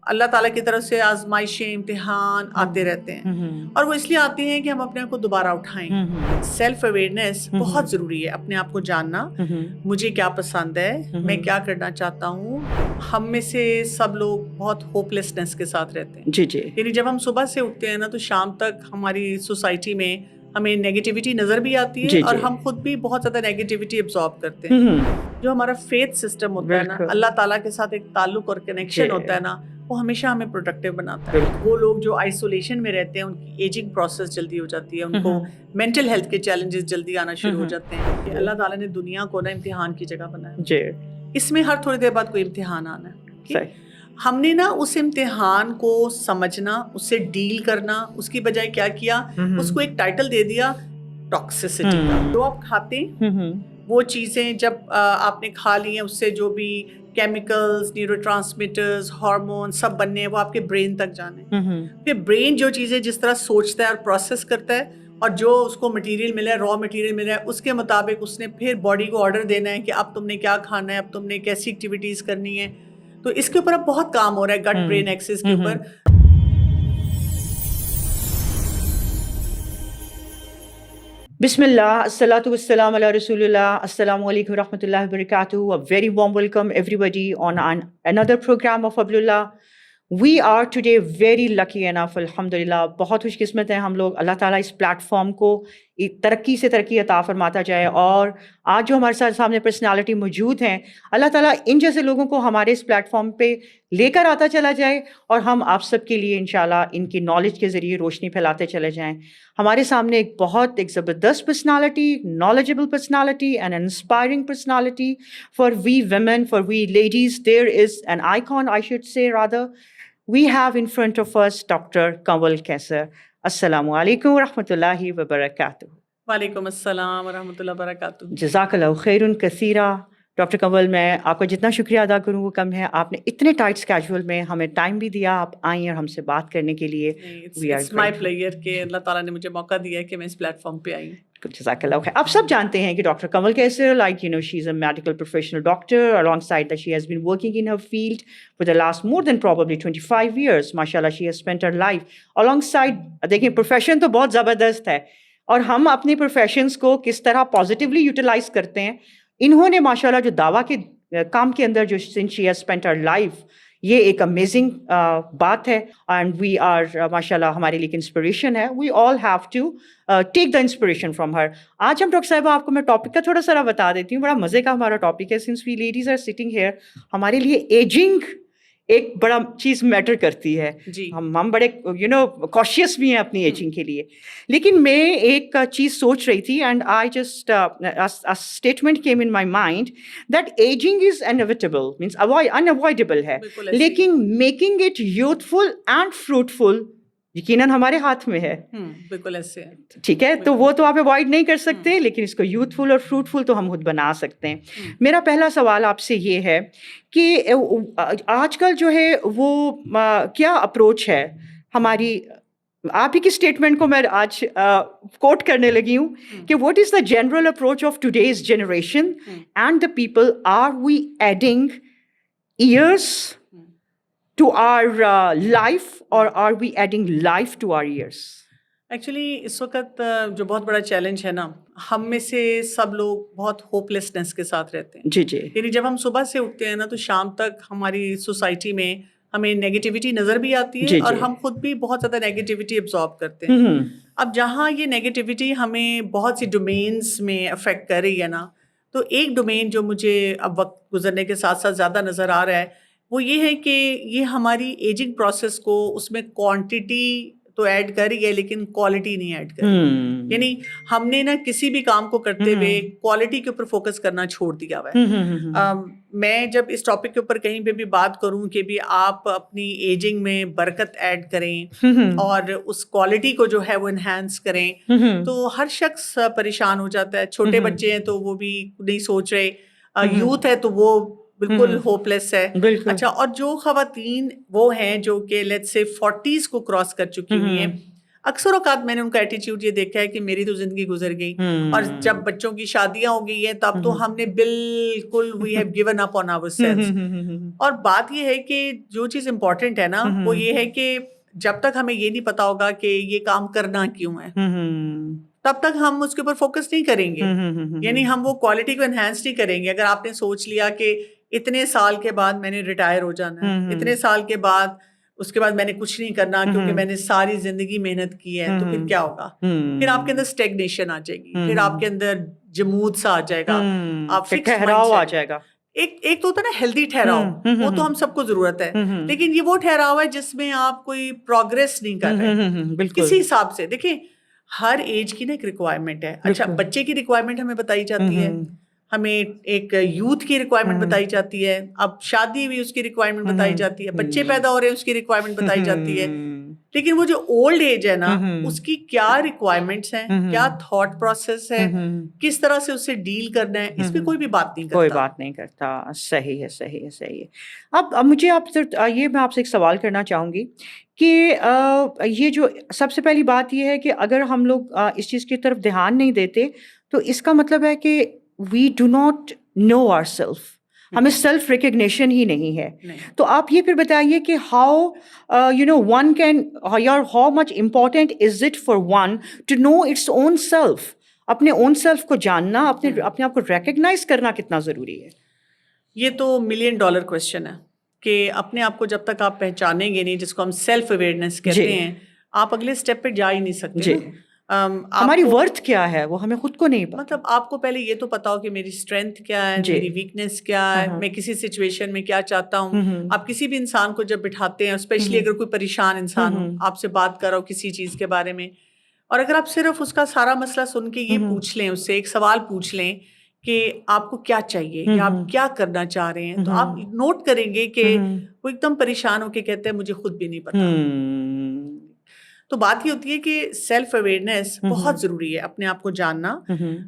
اللہ تعالیٰ کی طرف سے آزمائشیں امتحان آتے رہتے ہیں اور وہ اس لیے آتے ہیں کہ ہم اپنے آپ کو دوبارہ اٹھائیں. سیلف اویئرنیس بہت ضروری ہے. اپنے آپ کو جاننا, مجھے کیا پسند ہے, میں کیا کرنا چاہتا ہوں. ہم میں سے سب لوگ بہت ہوپلیسنس کے ساتھ رہتے ہیں. جی یعنی جب ہم صبح سے اٹھتے ہیں نا تو شام تک ہماری سوسائٹی میں ہمیں نیگیٹیوٹی نظر بھی آتی ہے اور ہم خود بھی بہت زیادہ نیگیٹیوٹی ابزارب کرتے ہیں. جو ہمارا فیتھ سسٹم ہوتا ہے نا, اللہ تعالیٰ کے ساتھ ایک تعلق اور کنیکشن ہوتا ہے نا, وہ ہمیشہ ہمیں پروڈکٹیو بناتا ہے. وہ لوگ جو آئسولیشن میں رہتے ہیں ان کی ایجنگ پروسیس جلدی ہو جاتی ہے, ان کو مینٹل ہیلتھ کے چیلنجز جلدی آنا شروع ہو جاتے ہیں. اللہ تعالیٰ نے دنیا کو نا امتحان کی جگہ بنایا. اس میں ہر تھوڑی دیر بعد کوئی امتحان آنا ہے. ہم نے نا اس امتحان کو سمجھنا, اس سے ڈیل کرنا, اس کی بجائے کیا کیا, اس کو ایک ٹائٹل دے دیا ٹاکسیسٹی کا. جو آپ کھاتے ہیں وہ چیزیں جب آپ نے کھا لی ہیں, اس سے جو بھی کیمیکلز, نیورو ٹرانسمیٹرز, ہارمون سب بننے ہیں وہ آپ کے برین تک جانے. پھر برین جو چیزیں جس طرح سوچتا ہے اور پروسیس کرتا ہے, اور جو اس کو مٹیریل ملا ہے, را مٹیریل ملا ہے, اس کے مطابق اس نے پھر باڈی کو آرڈر دینا ہے کہ اب تم نے کیا کھانا ہے, اب تم نے کیسی ایکٹیویٹیز کرنی ہے. تو اس کے اوپر اب بہت کام ہو رہا ہے گٹ برین ایکسس کے اوپر. بسم اللہ, الصلاۃ والسلام علی رسول اللہ. السلام علیکم ورحمۃ اللہ وبرکاتہ. A very warm welcome everybody on another program of Abdullah. We are today very lucky enough, alhamdulillah, بہت خوش قسمت ہیں ہم لوگ. اللہ تعالیٰ اس پلیٹ فارم کو ترقی سے ترقی عطا فرماتا جائے. اور آج جو ہمارے سامنے پرسنالٹی موجود ہیں, اللہ تعالیٰ ان جیسے لوگوں کو ہمارے اس پلیٹ فارم پہ لے کر آتا چلا جائے, اور ہم آپ سب کے لیے انشاءاللہ ان کی نالج کے ذریعے روشنی پھیلاتے چلے جائیں. ہمارے سامنے ایک زبردست personality, knowledgeable personality and an inspiring personality for we women, for we ladies. There is an icon, I should say rather. We have in front of us Dr. Kanwal Kaisar. Assalamu alaikum wa rahmatullahi wa barakatuh. وعلیکم السلام ورحمۃ اللہ وبرکاتہ. جزاک اللہ خیرن کثیرا. Doctor کنول, میں آپ کا جتنا شکریہ ادا کروں وہ کم ہے. آپ نے اتنے ٹائٹ اسکیجول میں ہمیں ٹائم بھی دیا, آپ آئیں اور ہم سے بات کرنے کے لیے. It's my pleasure کہ اللہ تعالیٰ نے مجھے موقع دیا ہے کہ میں اس پلیٹ فارم پہ آئی. جزاک اللہ خیر. آپ سب جانتے ہیں کہ ڈاکٹر کنول کیسر, like you know, she's a medical professional doctor. Alongside that, she has been working in her field for the last more than probably 25 years. MashaAllah, she has spent her life alongside. دیکھیں profession تو بہت زبردست ہے, اور ہم اپنے professions کو کس طرح positively utilize کرتے ہیں. انہوں نے ماشاءاللہ جو دعویٰ کے کام کے اندر جو since she has spent her life, یہ ایک امیزنگ بات ہے. اینڈ وی آر ماشاءاللہ ہمارے لیے انسپریشن ہے. We all have to take the inspiration from her. آج ہم ڈاکٹر صاحبہ آپ کو میں ٹاپک کا تھوڑا سا بتا دیتی ہوں. بڑا مزے کا ہمارا ٹاپک ہے. Since we ladies are sitting here, ہمارے لیے ایجنگ ایک بڑا چیز میٹر کرتی ہے. ہم بڑے کاشیس بھی ہیں اپنی ایجنگ کے لیے. لیکن میں ایک چیز سوچ رہی تھی, and I just statement came in my mind that ageing is inevitable, means unavoidable ہے, لیکن making it youthful and fruitful یقیناً ہمارے ہاتھ میں ہے. بالکل ایسے ٹھیک ہے, تو وہ تو آپ اوائڈ نہیں کر سکتے, لیکن اس کو یوتھفل اور فروٹفل تو ہم خود بنا سکتے ہیں. میرا پہلا سوال آپ سے یہ ہے کہ آج کل جو ہے وہ کیا اپروچ ہے ہماری. آپ ہی کی اسٹیٹمنٹ کو میں آج کوٹ کرنے لگی ہوں کہ what is the general approach of today's generation and the people. Are we adding years to our life, or are we adding life to our years? Actually اس وقت جو بہت بڑا چیلنج ہے نا, ہم میں سے سب لوگ بہت ہوپلیسنس کے ساتھ رہتے ہیں. جی. یعنی جب ہم صبح سے اٹھتے ہیں نا تو شام تک ہماری سوسائٹی میں ہمیں نیگیٹیوٹی نظر بھی آتی ہے, اور ہم خود بھی بہت زیادہ نیگیٹیوٹی ابزارب کرتے ہیں. اب جہاں یہ نیگیٹیوٹی ہمیں بہت سی ڈومینس میں افیکٹ کر رہی ہے نا, تو ایک ڈومین جو مجھے اب وقت گزرنے کے ساتھ ساتھ زیادہ نظر آ رہا ہے وہ یہ ہے کہ یہ ہماری ایجنگ پروسیس کو اس میں کوانٹٹی تو ایڈ کر رہی ہے لیکن کوالٹی نہیں ایڈ کر رہی. یعنی ہم نے نا کسی بھی کام کو کرتے ہوئے کوالٹی کے اوپر فوکس کرنا چھوڑ دیا ہوا ہے. میں جب اس ٹاپک کے اوپر کہیں پہ بھی بات کروں کہ بھی آپ اپنی ایجنگ میں برکت ایڈ کریں اور اس کوالٹی کو جو ہے وہ انہینس کریں, تو ہر شخص پریشان ہو جاتا ہے. چھوٹے بچے ہیں تو وہ بھی نہیں سوچ رہے, یوتھ ہے تو وہ بالکل ہوپلیس ہے. اچھا, اور جو خواتین وہ ہیں جو کہ لیٹس سے 40s کو کراس کر چکی ہوئی ہیں, اکثر اوقات میں نے ان کا ایٹیچیوڈ یہ دیکھا ہے کہ میری تو زندگی گزر گئی اور جب بچوں کی شادیاں ہو گئی ہیں تب تو ہم نے بالکل وی ہیو گیون اپ آن آور سیلفز. اور بات یہ ہے کہ جو چیز امپورٹنٹ ہے نا وہ یہ ہے کہ جب تک ہمیں یہ نہیں پتا ہوگا کہ یہ کام کرنا کیوں ہے تب تک ہم اس کے اوپر فوکس نہیں کریں گے. یعنی ہم وہ کوالٹی کو انہینس نہیں کریں گے. اگر آپ نے سوچ لیا کہ اتنے سال کے بعد میں نے ریٹائر ہو جانا ہے, اتنے سال کے بعد اس کے بعد میں نے کچھ نہیں کرنا کیونکہ میں نے ساری زندگی محنت کی ہے, تو پھر کیا ہوگا؟ پھر آپ کے اندر اسٹیگنیشن آ جائے گی, پھر آپ کے اندر جمود سا آ جائے گا, آپ ٹھہراؤ آ جائے گا. ایک تو ہوتا ہے نا ہیلدی ٹھہراؤ, وہ تو ہم سب کو ضرورت ہے, لیکن یہ وہ ٹھہراؤ ہے جس میں آپ کوئی پروگرس نہیں کر رہے کسی حساب سے. دیکھیں ہر ایج کی نا ایک ریکوائرمنٹ ہے. اچھا بچے کی ریکوائرمنٹ ہمیں بتائی جاتی ہے, ہمیں ایک یوتھ کی ریکوائرمنٹ بتائی جاتی ہے, اب شادی ہوئی اس کی ریکوائرمنٹ بتائی جاتی ہے, بچے پیدا ہو رہے ہیں اس کی ریکوائرمنٹ بتائی جاتی ہے. لیکن وہ جو اولڈ ایج ہے نا اس کی کیا ریکوائرمنٹس ہیں, کیا تھاٹ پروسیس ہے, کس طرح سے اسے ڈیل کرنا ہے, اس پہ کوئی بھی بات نہیں کرتا. کوئی بات نہیں کرتا. صحیح ہے, صحیح ہے, صحیح ہے. اب مجھے آپ سے یہ میں آپ سے ایک سوال کرنا چاہوں گی کہ یہ جو سب سے پہلی بات یہ ہے کہ اگر ہم لوگ اس چیز کی طرف دھیان نہیں دیتے تو اس کا مطلب ہے کہ we do not know our self, ہمیں سیلف ریکگنیشن ہی نہیں ہے. تو آپ یہ پھر بتائیے کہ how you know one can اور how much important is it for one to know its own self, اپنے اون سیلف کو جاننا, اپنے آپ کو ریکگنائز کرنا کتنا ضروری ہے. یہ تو $1,000,000 کوشچن ہے کہ اپنے آپ کو جب تک آپ پہچانیں گے نہیں, جس کو ہم سیلف اویئرنیس کہتے ہیں, آپ اگلے اسٹیپ پہ جا ہی نہیں سکتے. ہماری ورتھ کیا ہے وہ ہمیں خود کو نہیں پتا. مطلب آپ کو پہلے یہ تو پتا ہو کہ میری اسٹرینتھ کیا ہے, میری ویکنیس کیا ہے, میں کسی سچویشن میں کیا چاہتا ہوں. آپ کسی بھی انسان کو جب بٹھاتے ہیں, اسپیشلی اگر کوئی پریشان انسان ہو, آپ سے بات کر رہا ہو کسی چیز کے بارے میں, اور اگر آپ صرف اس کا سارا مسئلہ سن کے یہ پوچھ لیں, اس سے ایک سوال پوچھ لیں کہ آپ کو کیا چاہیے یا آپ کیا کرنا چاہ رہے ہیں, تو آپ نوٹ کریں گے کہ وہ ایک دم پریشان ہو کے کہتے ہیں مجھے خود بھی نہیں پتا. تو بات یہ ہوتی ہے کہ سیلف اویئرنیس بہت ضروری ہے, اپنے آپ کو جاننا,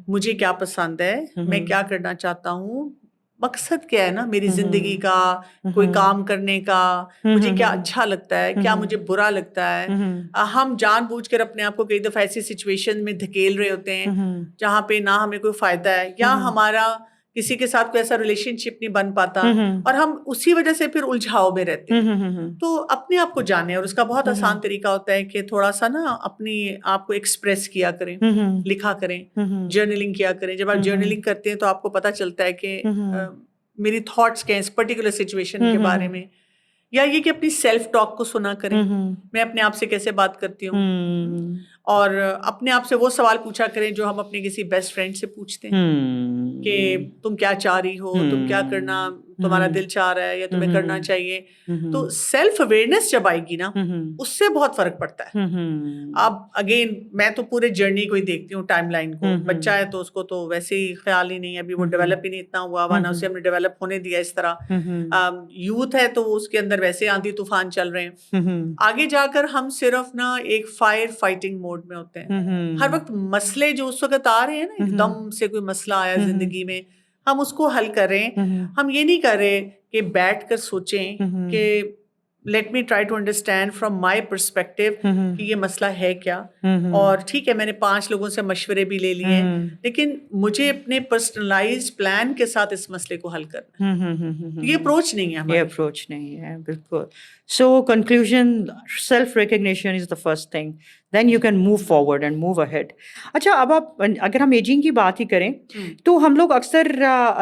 مجھے کیا پسند ہے, میں کیا کرنا چاہتا ہوں, مقصد کیا ہے نا میری زندگی کا, کوئی کام کرنے کا, مجھے کیا اچھا لگتا ہے, کیا مجھے برا لگتا ہے. ہم جان بوجھ کر اپنے آپ کو کئی دفعہ ایسی سچویشن میں دھکیل رہے ہوتے ہیں جہاں پہ نہ ہمیں کوئی فائدہ ہے, یا ہمارا کسی کے ساتھ کوئی ایسا ریلیشن شپ نہیں بن پاتا, اور ہم اسی وجہ سے پھر الجھاؤ میں رہتے ہیں. تو اپنے آپ کو جانیں, اور اس کا بہت آسان طریقہ ہوتا ہے کہ تھوڑا سا نا اپنی آپ کو ایکسپریس کیا کریں, لکھا کریں, جرنلنگ کیا کریں. جب آپ جرنلنگ کرتے ہیں تو آپ کو پتہ چلتا ہے کہ میری تھاٹس کیا ہیں اس پرٹیکولر سچویشن کے بارے میں, یا یہ کہ اپنی سیلف ٹاک کو سنا کریں, میں اپنے آپ سے کیسے بات کرتی ہوں, اور اپنے آپ سے وہ سوال پوچھا کریں جو ہم اپنے کسی بیسٹ فرینڈ سے پوچھتے ہیں کہ تم کیا چاہ رہی ہو, تم کیا کرنا تمہارا دل چاہ رہا ہے یا تمہیں کرنا چاہیے. تو سیلف اویئرنیس جب آئے گی نا اس سے بہت فرق پڑتا ہے. اب اگین میں تو پورے جرنی کو ہی دیکھتی ہوں, ٹائم لائن کو. بچہ ہے تو اس کو تو ویسے ہی خیال ہی نہیں ہے, ابھی وہ ڈیولپ ہی نہیں اتنا ہوا ہوا, نہ اسے ہم نے ڈیولپ ہونے دیا اس طرح. یوتھ ہے تو اس کے اندر ویسے آندھی طوفان چل رہے ہیں. آگے جا کر ہم صرف نا ایک فائر فائٹنگ موڈ میں ہوتے ہیں. ہر وقت مسئلے جو اس وقت آ رہے ہیں نا, ایک دم سے کوئی مسئلہ آیا زندگی میں, ہم اس کو حل کریں. ہم یہ نہیں کر رہے کہ بیٹھ کر سوچیں کہ let me try to understand from my perspective کہ یہ مسئلہ ہے کیا, اور ٹھیک ہے میں نے 5 لوگوں سے مشورے بھی لے لیے ہیں, لیکن مجھے اپنے پرسنلائزڈ پلان کے ساتھ اس مسئلے کو حل کرنا ہے. یہ اپروچ نہیں ہے, یہ اپروچ نہیں ہے. بالکل. So conclusion, self recognition is the first thing, then you can move forward and move ahead. اچھا, اب آپ اگر ہم ایجنگ کی بات ہی کریں تو ہم لوگ اکثر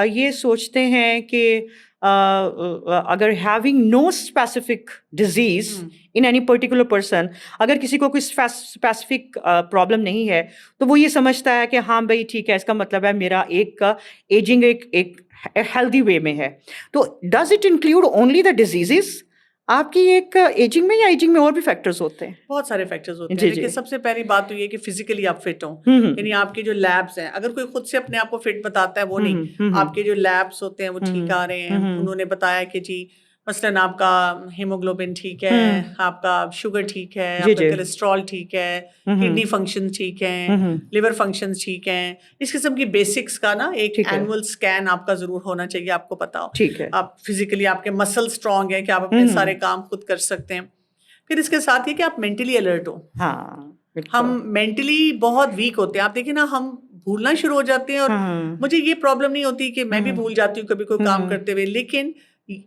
یہ سوچتے ہیں کہ اگر having no specific disease in any particular person, اگر کسی کو کوئی اسپیسیفک پرابلم نہیں ہے تو وہ یہ سمجھتا ہے کہ ہاں بھائی ٹھیک ہے, اس کا مطلب ہے میرا ایک ایجنگ ایک ہیلدی وے میں ہے. تو does it include only the diseases آپ کی ایک ایجنگ میں, یا ایجنگ میں اور بھی فیکٹرز ہوتے ہیں؟ بہت سارے فیکٹرز ہوتے ہیں, لیکن سب سے پہلی بات تو یہ کہ فزیکلی آپ فٹ ہوں, یعنی آپ کے جو لیبس ہیں, اگر کوئی خود سے اپنے آپ کو فٹ بتاتا ہے وہ نہیں, آپ کے جو لیبس ہوتے ہیں وہ ٹھیک آ رہے ہیں, انہوں نے بتایا کہ جی مثلاً آپ کا ہیموگلوبن ٹھیک ہے, آپ کا شوگر ٹھیک ہے, آپ کا کولیسٹرول ٹھیک ہے, کڈنی فنکشن ٹھیک ہیں, لیور فنکشن ٹھیک ہیں. اس قسم کی بیسکس کا نا ایک اینول اسکین آپ کا ضرور ہونا چاہیے, آپ کو پتا ہو آپ فزیکلی آپ کے مسل اسٹرانگ ہیں کہ آپ اپنے سارے کام خود کر سکتے ہیں. پھر اس کے ساتھ یہ کہ آپ مینٹلی الرٹ ہو. ہاں ہم مینٹلی بہت ویک ہوتے ہیں. آپ دیکھیں نا, ہم بھولنا شروع ہو جاتے ہیں, اور مجھے یہ پرابلم نہیں ہوتی کہ میں بھی بھول جاتی ہوں کبھی کوئی کام کرتے ہوئے, لیکن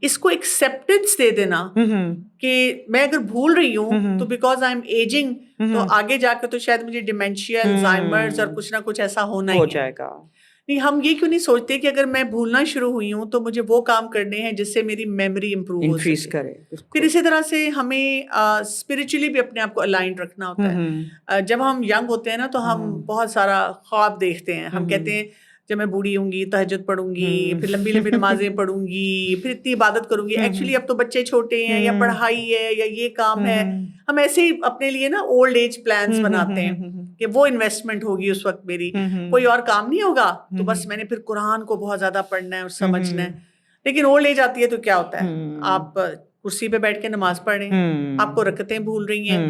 اس کو ایکسیپٹینس دے دینا کہ میں اگر بھول رہی ہوں تو بیکاز آئی ایم ایجنگ, تو آگے جا کے تو شاید مجھے ڈیمینشیا, الزائمرز اور کچھ نہ کچھ ایسا ہونا ہی جائے گا. نہیں, ہم یہ کیوں نہیں سوچتے کہ اگر میں بھولنا شروع ہوئی ہوں تو مجھے وہ کام کرنے ہیں جس سے میری میموری امپروو ہو سکے. پھر اسی طرح سے ہمیں اسپرچولی بھی اپنے آپ کو الائنڈ رکھنا ہوتا ہے. جب ہم ینگ ہوتے ہیں نا تو ہم بہت سارا خواب دیکھتے ہیں. ہم کہتے ہیں جب میں بوڑھی ہوں گی تہجد پڑھوں گی, پھر لمبی لمبی نمازیں پڑھوں گی, پھر اتنی عبادت کروں گی. ایکچولی اب تو بچے چھوٹے ہیں, یا پڑھائی ہے, یا یہ کام ہے. ہم ایسے ہی اپنے لیے نا اولڈ ایج پلانس بناتے ہیں کہ وہ انویسٹمنٹ ہوگی اس وقت میری, کوئی اور کام نہیں ہوگا, تو بس میں نے پھر قرآن کو بہت زیادہ پڑھنا ہے اور سمجھنا ہے. لیکن اولڈ ایج آتی ہے تو کیا ہوتا ہے, آپ کرسی پہ بیٹھ کے نماز پڑھ رہے ہیں, آپ کو رکعتیں بھول رہی ہیں,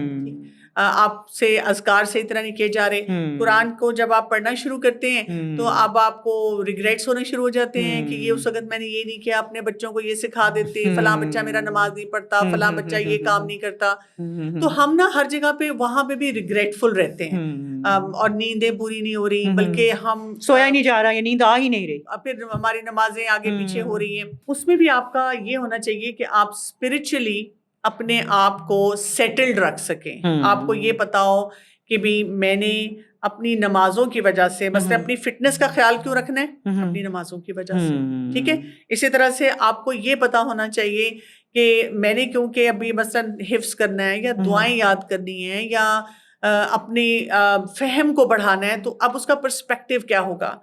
آپ سے اذکار صحیح طرح نہیں کیے جا رہے. قرآن کو جب آپ پڑھنا شروع کرتے ہیں تو اب آپ کو ریگریٹس ہونے شروع ہو جاتے ہیں کہ یہ اس وقت میں نے یہ نہیں کیا, اپنے بچوں کو یہ سکھا دیتے, فلاں بچہ میرا نماز نہیں پڑھتا, فلاں بچہ یہ کام نہیں کرتا. تو ہم نا ہر جگہ پہ وہاں پہ بھی ریگریٹفل رہتے ہیں, اور نیندیں پوری نہیں ہو رہی, بلکہ ہم سویا نہیں جا رہا, یا نیند آ ہی نہیں رہی, پھر ہماری نمازیں آگے پیچھے ہو رہی ہیں. اس میں بھی آپ کا یہ ہونا چاہیے کہ آپ اسپرچولی اپنے آپ کو سیٹلڈ رکھ سکیں. آپ کو یہ پتا ہو کہ بھی میں نے اپنی نمازوں کی وجہ سے, مثلا اپنی فٹنس کا خیال کیوں رکھنا ہے, اپنی نمازوں کی وجہ سے, ٹھیک ہے. اسی طرح سے آپ کو یہ پتا ہونا چاہیے کہ میں نے کیونکہ ابھی مثلا حفظ کرنا ہے, یا دعائیں یاد کرنی ہے, یا اپنی فہم کو بڑھانا ہے, تو اب اس کا پرسپیکٹیو کیا ہوگا.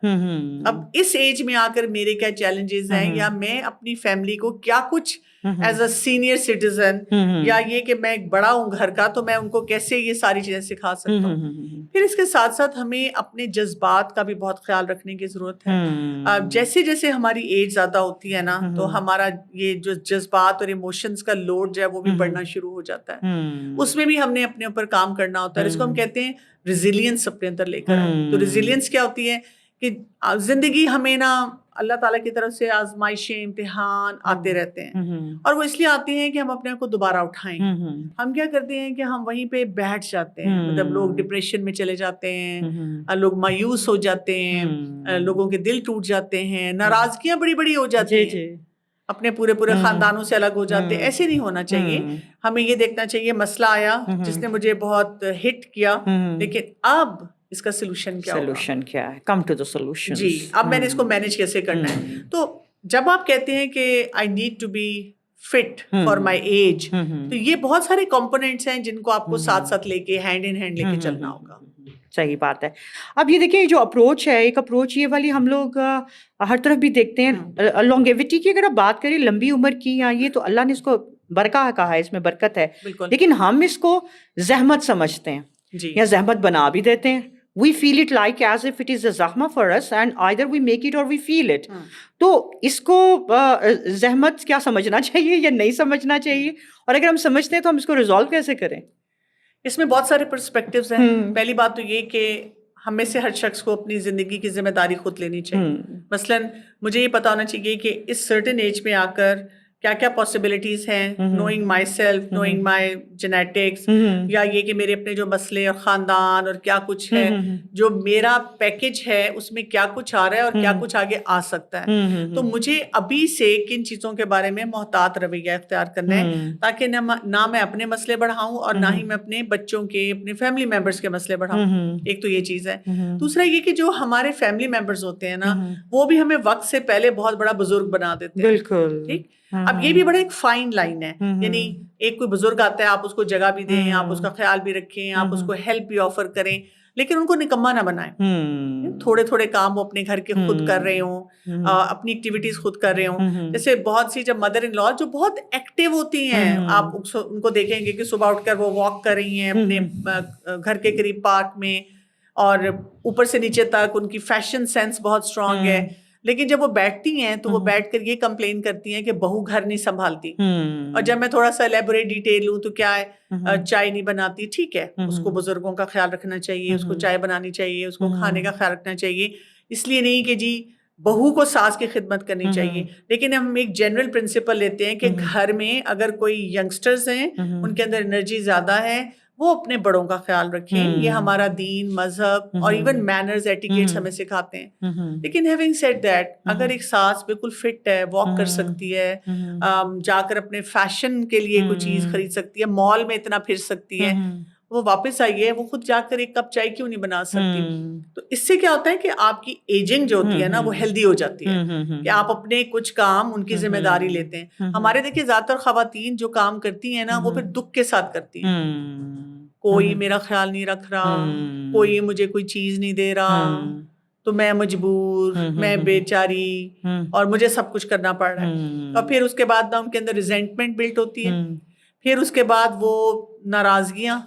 اب اس ایج میں آ کر میرے کیا چیلنجز ہیں, یا میں اپنی فیملی کو کیا کچھ ایز اے سینئر سٹیزن, یا یہ کہ میں ایک بڑا ہوں گھر کا, تو میں ان کو کیسے یہ ساری چیزیں سکھا سکتا ہوں. پھر اس کے ساتھ ساتھ ہمیں اپنے جذبات کا بھی بہت خیال رکھنے کی ضرورت ہے. جیسے جیسے ہماری ایج زیادہ ہوتی ہے نا, تو ہمارا یہ جو جذبات اور ایموشنز کا لوڈ جو ہے وہ بھی بڑھنا شروع ہو جاتا ہے. اس میں بھی ہم نے اپنے اوپر کام کرنا ہوتا ہے. اس کو ہم کہتے ہیں ریزیلینس اپنے اندر لے کر آئے. تو ریزیلینس کیا ہوتی ہے کہ زندگی ہمیں نا اللہ تعالیٰ کی طرف سے آزمائشیں, امتحان آتے رہتے ہیں, اور وہ اس لیے آتے ہیں کہ ہم اپنے آپ کو دوبارہ اٹھائیں. ہم کیا کرتے ہیں کہ ہم وہیں پہ بیٹھ جاتے ہیں, مطلب لوگ ڈپریشن میں چلے جاتے ہیں, لوگ مایوس ہو جاتے ہیں, لوگوں کے دل ٹوٹ جاتے ہیں, ناراضگیاں بڑی بڑی ہو جاتی ہیں, اپنے پورے خاندانوں سے الگ ہو جاتے ہیں. ایسے نہیں ہونا چاہیے. ہمیں یہ دیکھنا چاہیے مسئلہ آیا جس نے مجھے بہت ہٹ کیا, لیکن اب اس کا سولوشن کیا ہے, کم ٹو دا سولوشن. جی, اب میں نے اس کو مینج کیسے کرنا ہے. تو جب آپ کہتے ہیں کہ I need to be fit for my age, تو یہ بہت سارے کمپوننٹس ہیں جن کو آپ کو ساتھ ساتھ لے کے, ہینڈ ان ہینڈ لے کے چلنا ہوگا. صحیح بات ہے. اب یہ دیکھیں جو اپروچ ہے, ایک اپروچ یہ والی ہم لوگ ہر طرف بھی دیکھتے ہیں. لانگیوٹی کی اگر آپ بات کریں, لمبی عمر کی, یا یہ تو اللہ نے اس کو برکہ کہا ہے, اس میں برکت ہے, لیکن ہم اس کو زحمت سمجھتے ہیں, یا زحمت بنا بھی دیتے ہیں. We feel it like as if it is a zahma for us, and either we make it or we feel it. تو اس کو زحمت کیا سمجھنا چاہیے یا نہیں سمجھنا چاہیے, اور اگر ہم سمجھتے ہیں تو ہم اس کو ریزالو کیسے کریں؟ اس میں بہت سارے پرسپیکٹیوز ہیں. پہلی بات تو یہ کہ ہم میں سے ہر شخص کو اپنی زندگی کی ذمہ داری خود لینی چاہیے. مثلاً مجھے یہ پتا ہونا چاہیے کہ اس سرٹن ایج میں آ کر کیا کیا پاسبلٹیز ہیں, knowing my self, knowing my genetics, یا یہ کہ میرے اپنے جو مسئلے اور خاندان اور کیا کچھ ہے, جو میرا پیکج ہے اس میں کیا کچھ آ رہا ہے اور کیا کچھ آگے آ سکتا ہے. تو مجھے ابھی سے کن چیزوں کے بارے میں محتاط رویہ اختیار کرنا ہے, تاکہ نہ میں اپنے مسئلے بڑھاؤں اور نہ ہی میں اپنے بچوں کے, اپنے فیملی ممبرس کے مسئلے بڑھاؤں. ایک تو یہ چیز ہے. دوسرا یہ کہ جو ہمارے فیملی ممبرس ہوتے ہیں نا, وہ بھی ہمیں وقت سے پہلے بہت بڑا بزرگ بنا دیتے ہیں. بالکل ٹھیک. اب یہ بھی بڑا ایک فائن لائن ہے, یعنی ایک کوئی بزرگ آتا ہے, آپ اس کو جگہ بھی دیں, آپ اس کا خیال بھی رکھیں, آپ اس کو ہیلپ بھی آفر کریں, لیکن ان کو نکما نہ بنائیں. تھوڑے تھوڑے کام وہ اپنے گھر کے خود کر رہے ہوں, اپنی ایکٹیویٹیز خود کر رہے ہوں. جیسے بہت سی جب مدر ان لا جو بہت ایکٹیو ہوتی ہیں, آپ ان کو دیکھیں گے کہ صبح اٹھ کر وہ واک کر رہی ہیں اپنے گھر کے قریب پارک میں, اور اوپر سے نیچے تک ان کی فیشن سینس بہت اسٹرانگ ہے. لیکن جب وہ بیٹھتی ہیں تو وہ بیٹھ کر یہ کمپلین کرتی ہیں کہ بہو گھر نہیں سنبھالتی. اور جب میں تھوڑا سا الیبوریٹ ڈیٹیل لوں تو کیا ہے, چائے نہیں بناتی. ٹھیک ہے, اس کو بزرگوں کا خیال رکھنا چاہیے, اس کو چائے بنانی چاہیے, اس کو کھانے کا خیال رکھنا چاہیے. اس لیے نہیں کہ جی بہو کو ساس کی خدمت کرنی چاہیے, لیکن ہم ایک جنرل پرنسپل لیتے ہیں کہ گھر میں اگر کوئی ینگسٹرز ہیں, ان کے اندر انرجی زیادہ ہے, وہ اپنے بڑوں کا خیال رکھیں. یہ ہمارا دین, مذہب اور ایون مینرز, ایٹیکیٹس ہمیں سکھاتے ہیں. لیکن ہیونگ سیڈ دیٹ, اگر ایک ساس بالکل فٹ ہے, واک کر سکتی ہے, جا کر اپنے فیشن کے لیے کوئی چیز خرید سکتی ہے, مال میں اتنا پھر سکتی ہے, وہ واپس آئی ہے, وہ خود جا کر ایک کپ چائے کیوں نہیں بنا سکتی؟ تو اس سے کیا ہوتا ہے کہ آپ کی ایجنگ جو ہوتی ہے نا وہ ہیلدی ہو جاتی ہے, کہ آپ اپنے کچھ کام ان کی ذمہ داری لیتے ہیں. ہمارے دیکھیے زیادہ تر خواتین جو کام کرتی ہیں نا وہ پھر دکھ کے ساتھ کرتی ہیں. کوئی میرا خیال نہیں رکھ رہا, کوئی مجھے کوئی چیز نہیں دے رہا, تو میں مجبور, میں بیچاری, اور مجھے سب کچھ کرنا پڑ رہا ہے. اور پھر اس کے بعد نا ان کے اندر ریزینٹمنٹ بلٹ ہوتی ہے. پھر اس کے بعد وہ ناراضگیاں,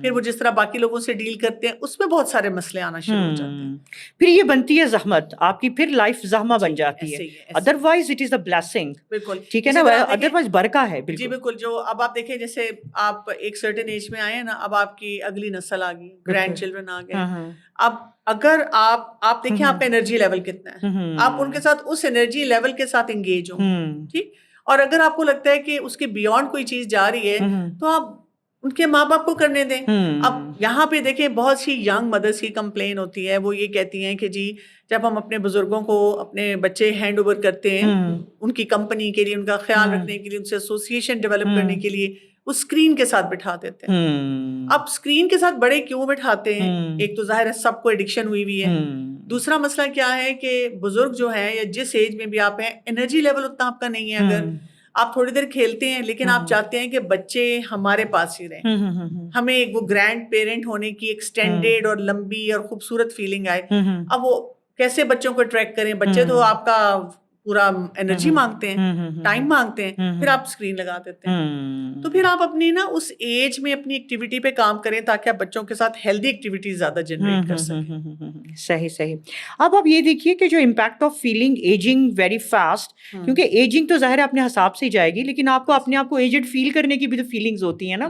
پھر وہ جس طرح باقی لوگوں سے ڈیل کرتے ہیں اس میں بہت سارے مسئلے آنا شروع ہو جاتے ہیں. پھر یہ بنتی ہے زحمت آپ کی, پھر لائف زحمہ بن جاتی ہے. Otherwise it is a blessing. بالکل ٹھیک ہے نا, ادروائز برکہ ہے. جی بالکل. جو اب آپ دیکھیں جیسے آپ ایک سرٹن ایج میں آئے ہیں نا, اب آپ کی اگلی نسل آ گئی, گرینڈ چلڈرن آ گئے. اب اگر آپ دیکھیں آپ کا انرجی لیول کتنا ہے, آپ ان کے ساتھ اس انرجی لیول کے ساتھ انگیج ہوں, ٹھیک. اور اگر آپ کو لگتا ہے کہ اس کے بیونڈ کوئی چیز جا رہی ہے تو آپ ان کے ماں باپ کو کرنے دیں. اب یہاں پہ دیکھیں بہت سی ینگ مدرس کی کمپلین ہوتی ہے, وہ یہ کہتی ہیں کہ جی جب ہم اپنے بزرگوں کو اپنے بچے ہینڈ اوور کرتے ہیں ان کی کمپنی کے لیے, ان کا خیال رکھنے کے لیے, ان سے ایسوسیشن ڈیولپ کرنے کے لیے, وہ اسکرین کے ساتھ بٹھا دیتے ہیں. اب اسکرین کے ساتھ بڑے کیوں بٹھاتے ہیں؟ ایک تو ظاہر ہے سب کو ایڈکشن ہوئی ہوئی ہے. دوسرا مسئلہ کیا ہے کہ بزرگ جو ہیں یا جس ایج میں بھی آپ ہیں, انرجی لیول اتنا آپ کا نہیں ہے. اگر آپ تھوڑی دیر کھیلتے ہیں لیکن آپ چاہتے ہیں کہ بچے ہمارے پاس ہی رہیں, ہمیں ایک وہ گرینڈ پیرنٹ ہونے کی ایکسٹینڈیڈ اور لمبی اور خوبصورت فیلنگ آئے. اب وہ کیسے بچوں کو ٹریک کریں؟ بچے تو آپ کا پورا انرجی مانگتے ہیں, ٹائم مانگتے ہیں, پھر آپ اسکرین لگا دیتے ہیں. تو پھر آپ اپنی نا اس ایج میں اپنی ایکٹیویٹی پہ کام کریں تاکہ آپ بچوں کے ساتھ ہیلدی ایکٹیویٹی زیادہ جنریٹ کر سکیں. صحیح. اب آپ یہ دیکھیے کہ جو impact of feeling ageing very fast, کیونکہ ایجنگ تو ظاہر اپنے حساب سے ہی جائے گی, لیکن آپ کو اپنے آپ کو ایجڈ فیل کرنے کی بھی تو فیلنگز ہوتی ہیں نا.